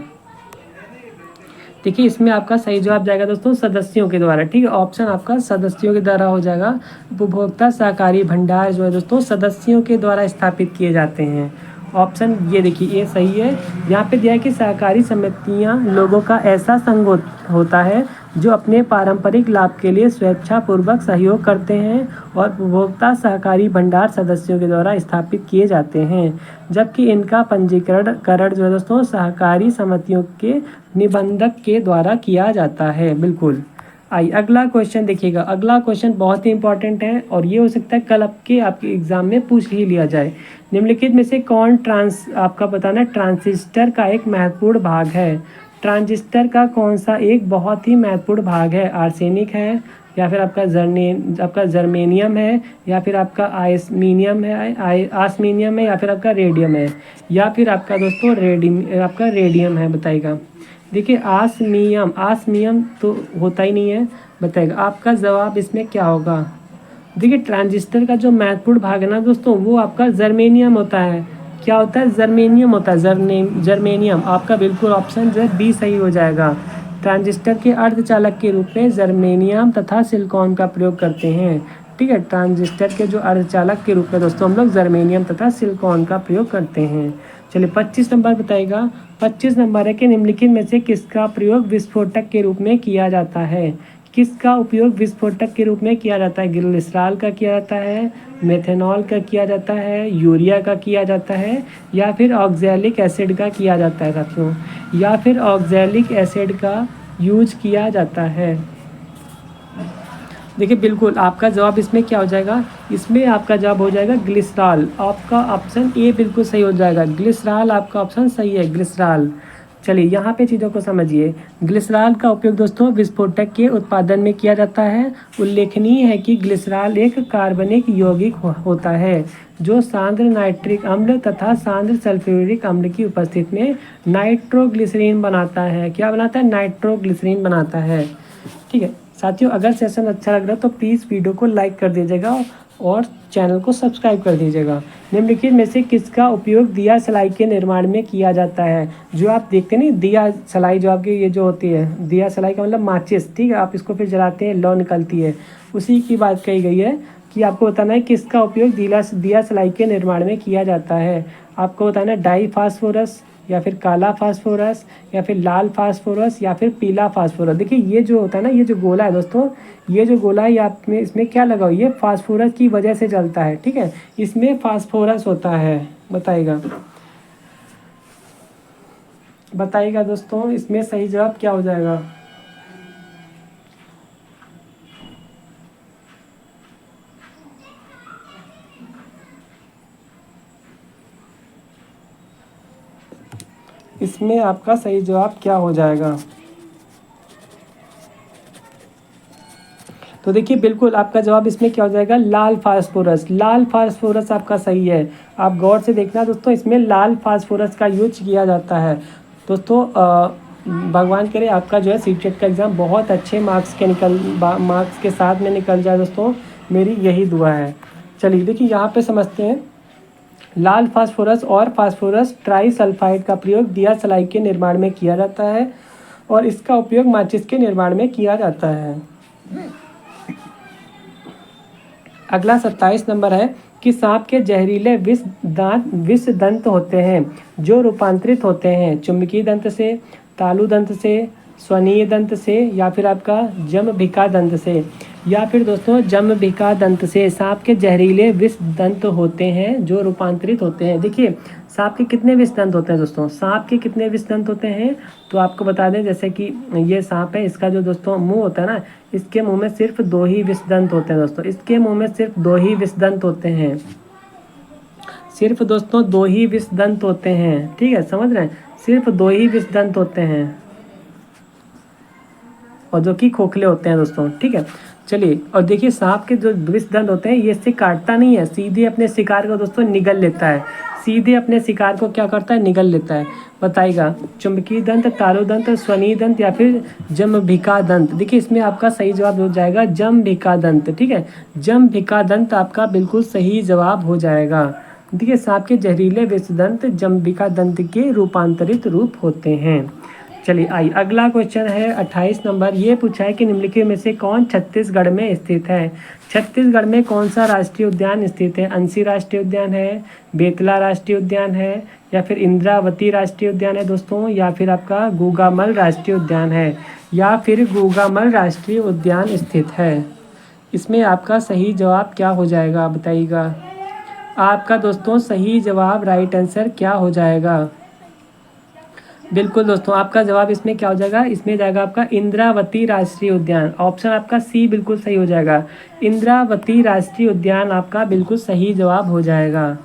देखिए इसमें आपका सही जवाब जाएगा दोस्तों सदस्यों के द्वारा। ठीक है, ऑप्शन आपका सदस्यों के द्वारा हो जाएगा। उपभोक्ता सहकारी भंडार जो है दोस्तों सदस्यों के द्वारा स्थापित किए जाते हैं। ऑप्शन ये देखिए ये सही है। यहाँ पे दिया है कि सहकारी समितियाँ लोगों का ऐसा संघ होता है जो अपने पारंपरिक लाभ के लिए स्वेच्छापूर्वक सहयोग करते हैं, और उपभोक्ता सहकारी भंडार सदस्यों के द्वारा स्थापित किए जाते हैं, जबकि इनका पंजीकरण जो है दोस्तों सहकारी समितियों के निबंधक के द्वारा किया जाता है। बिल्कुल। आइए अगला क्वेश्चन देखिएगा। अगला क्वेश्चन बहुत ही इंपॉर्टेंट है और ये हो सकता है कल आपके एग्जाम में पूछ ही लिया जाए। निम्नलिखित में से कौन आपका बताना ट्रांजिस्टर का एक महत्वपूर्ण भाग है। ट्रांजिस्टर का कौन सा एक बहुत ही महत्वपूर्ण भाग है। आर्सेनिक है, या फिर आपका जर्मेनियम है, या फिर आपका आसमीनियम है, या फिर आपका रेडियम है, या फिर आपका दोस्तों रेडियम है। बताइएगा। देखिए आसमियम तो होता ही नहीं है। बताइएगा आपका जवाब इसमें क्या होगा। देखिए ट्रांजिस्टर का जो महत्वपूर्ण भाग है ना दोस्तों, वो आपका जर्मेनियम होता है। क्या होता है, जर्मेनियम होता है, जर्मेनियम। आपका बिल्कुल ऑप्शन जो है बी सही हो जाएगा। ट्रांजिस्टर के अर्धचालक के रूप में जर्मेनियम तथा सिलिकॉन का प्रयोग करते हैं। ठीक है, ट्रांजिस्टर के जो अर्धचालक के रूप में दोस्तों हम लोग जर्मेनियम तथा सिलिकॉन का प्रयोग करते हैं। चलिए 25 नंबर बताइएगा। 25 नंबर है कि निम्नलिखित में से किसका प्रयोग विस्फोटक के रूप में किया जाता है। किसका उपयोग विस्फोटक के रूप में किया जाता है। ग्लिसरॉल का किया जाता है, मेथेनॉल का किया जाता है, यूरिया का किया जाता है, या फिर ऑक्जेलिक एसिड का किया जाता है साथियों, या फिर ऑक्जेलिक एसिड का यूज किया जाता है। देखिए बिल्कुल आपका जवाब इसमें क्या हो जाएगा, इसमें आपका जवाब हो जाएगा ग्लिसरॉल। आपका ऑप्शन ए बिल्कुल सही हो जाएगा। ग्लिसरॉल आपका ऑप्शन सही है, ग्लिसरॉल। चलिए यहाँ पे चीज़ों को समझिए। ग्लिसरॉल का उपयोग दोस्तों विस्फोटक के उत्पादन में किया जाता है। उल्लेखनीय है कि ग्लिसरॉल एक कार्बनिक यौगिक होता है जो सांद्र नाइट्रिक अम्ल तथा सांद्र सल्फ्यूरिक अम्ल की उपस्थिति में नाइट्रोग्लिसरीन बनाता है। क्या बनाता है, नाइट्रोग्लिसरीन बनाता है। ठीक है साथियों, अगर सेशन अच्छा लग रहा है तो प्लीज़ वीडियो को लाइक कर दीजिएगा और चैनल को सब्सक्राइब कर दीजिएगा। निम्नलिखित में से किसका उपयोग दिया सलाई के निर्माण में किया जाता है। जो आप देखते हैं ना दिया सलाई, जो आपकी ये जो होती है दिया सलाई का मतलब माचिस। ठीक है, आप इसको फिर जलाते हैं, लौ निकलती है, उसी की बात कही गई है कि आपको बताना है किसका उपयोग दिया सलाई के निर्माण में किया जाता है। आपको बताना है डाई फास्फोरस, या फिर काला फास्फोरस, या फिर लाल फास्फोरस, या फिर पीला फास्फोरस। देखिए ये जो होता है ना, ये जो गोला है दोस्तों, ये जो गोला है आप में इसमें क्या लगा हो, ये फास्फोरस की वजह से जलता है। ठीक है, इसमें फास्फोरस होता है। बताइएगा दोस्तों इसमें सही जवाब क्या हो जाएगा। इसमें आपका सही जवाब क्या हो जाएगा। तो देखिए बिल्कुल आपका जवाब इसमें क्या हो जाएगा, लाल फास्फोरस। लाल फास्फोरस आपका सही है। आप गौर से देखना दोस्तों, इसमें लाल फास्फोरस का यूज किया जाता है। दोस्तों भगवान करे आपका जो है सीटेट का एग्ज़ाम बहुत अच्छे मार्क्स के साथ में निकल जाए दोस्तों, मेरी यही दुआ है। चलिए देखिए यहाँ पे समझते हैं। लाल फास्फोरस और फास्फोरस ट्राइसल्फाइड का प्रयोग दिया सलाई के निर्माण में किया जाता है और इसका उपयोग माचिस के निर्माण में किया जाता है। अगला 27 नंबर है कि सांप के जहरीले विष दंत होते हैं जो रूपांतरित होते हैं चुंबकीय दंत से, तालु दंत से, स्वनीय दंत से या फिर आपका जमभिका दंत से, या फिर दोस्तों जमभिका दंत से सांप के जहरीले विष दंत होते हैं जो रूपांतरित होते हैं। देखिए सांप के कितने विष दंत होते हैं दोस्तों, सांप के कितने विष दंत होते हैं तो आपको बता दें, जैसे कि ये सांप है, इसका जो दोस्तों मुंह होता है ना, इसके मुंह में सिर्फ 2 ही विष दंत होते हैं दोस्तों, इसके मुंह में सिर्फ 2 ही विष दंत होते हैं, सिर्फ दोस्तों 2 ही विष दंत होते हैं। ठीक है, समझ रहे हैं, सिर्फ 2 ही विष दंत होते हैं और जो कि खोखले होते हैं दोस्तों। ठीक है, चलिए और देखिए सांप के जो विष दंत होते हैं ये इससे काटता नहीं है, सीधे अपने शिकार को दोस्तों निगल लेता है, सीधे अपने शिकार को क्या करता है, निगल लेता है। बताइएगा चुंबकीय दंत, तालु दंत, स्वनीय दंत या फिर जमभिका दंत। देखिए इसमें आपका सही जवाब हो जाएगा जमभिका दंत। ठीक है, जमभिका दंत आपका बिल्कुल सही जवाब हो जाएगा। देखिए सांप के जहरीले विष दंत जमभिका दंत के रूपांतरित रूप होते हैं। चलिए आइए अगला क्वेश्चन है 28 नंबर। ये पूछा है कि निम्नलिखित में से कौन छत्तीसगढ़ में स्थित है। छत्तीसगढ़ में कौन सा राष्ट्रीय उद्यान स्थित है। अंसी राष्ट्रीय उद्यान है, बेतला राष्ट्रीय उद्यान है या फिर इंद्रावती राष्ट्रीय उद्यान है दोस्तों, या फिर आपका गूगामल राष्ट्रीय उद्यान है, या फिर गूगामल राष्ट्रीय उद्यान स्थित है। इसमें आपका सही जवाब क्या हो जाएगा बताइएगा। आपका दोस्तों सही जवाब राइट आंसर क्या हो जाएगा। बिल्कुल दोस्तों आपका जवाब इसमें क्या हो जाएगा, इसमें जाएगा आपका इंद्रावती राष्ट्रीय उद्यान। ऑप्शन आपका सी बिल्कुल सही हो जाएगा, इंद्रावती राष्ट्रीय उद्यान आपका बिल्कुल सही जवाब हो जाएगा।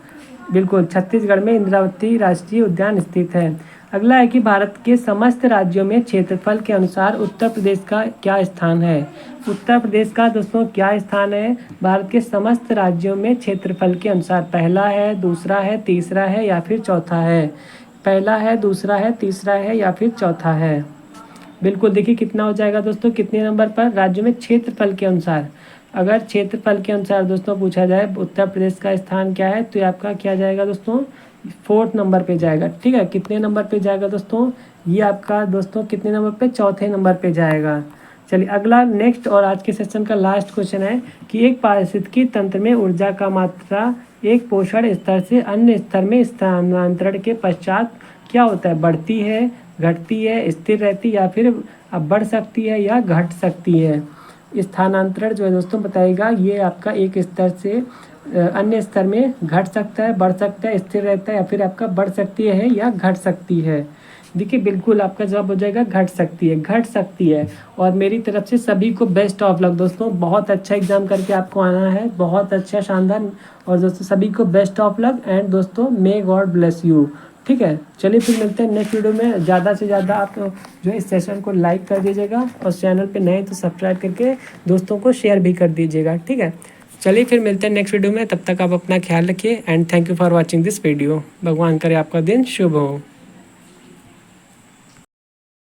बिल्कुल छत्तीसगढ़ में इंद्रावती राष्ट्रीय उद्यान स्थित है। अगला है कि भारत के समस्त राज्यों में क्षेत्रफल के अनुसार उत्तर प्रदेश का क्या स्थान है। उत्तर प्रदेश का दोस्तों क्या स्थान है भारत के समस्त राज्यों में क्षेत्रफल के अनुसार। पहला है, दूसरा है, तीसरा है या फिर चौथा है। पहला है, दूसरा है, तीसरा है या फिर चौथा है। बिल्कुल देखिए कितना हो जाएगा दोस्तों, कितने नंबर पर, राज्यों में क्षेत्रफल के अनुसार। अगर क्षेत्रफल के अनुसार दोस्तों पूछा जाए उत्तर प्रदेश का स्थान क्या है तो ये आपका क्या जाएगा दोस्तों, 4th नंबर पे जाएगा। ठीक है, कितने नंबर पे जाएगा दोस्तों, ये आपका दोस्तों कितने नंबर पे, 4थे नंबर पे जाएगा। चलिए अगला नेक्स्ट और आज के सेशन का लास्ट क्वेश्चन है कि एक पारिस्थितिकी तंत्र में ऊर्जा का मात्रा एक पोषण स्तर से अन्य स्तर में स्थानांतरण के पश्चात क्या होता है, बढ़ती है, घटती है, स्थिर रहती है या फिर अब बढ़ सकती है या घट सकती है। स्थानांतरण जो है दोस्तों बताइएगा, ये आपका एक स्तर से अन्य स्तर में घट सकता है, बढ़ सकता है, स्थिर रहता है या फिर आपका बढ़ सकती है या घट सकती है। देखिए बिल्कुल आपका जवाब हो जाएगा घट सकती है, घट सकती है। और मेरी तरफ से सभी को बेस्ट ऑफ लक दोस्तों, बहुत अच्छा एग्जाम करके आपको आना है, बहुत अच्छा शानदार। और दोस्तों सभी को बेस्ट ऑफ लक एंड दोस्तों मे गॉड ब्लेस यू। ठीक है, चलिए फिर मिलते हैं नेक्स्ट वीडियो में। ज़्यादा से ज़्यादा आप जो है इस सेशन को लाइक कर दीजिएगा और चैनल पे नए तो सब्सक्राइब करके दोस्तों को शेयर भी कर दीजिएगा। ठीक है, चलिए फिर मिलते हैं नेक्स्ट वीडियो में, तब तक आप अपना ख्याल रखिए and thank you for watching this video. भगवान करे आपका दिन शुभ हो।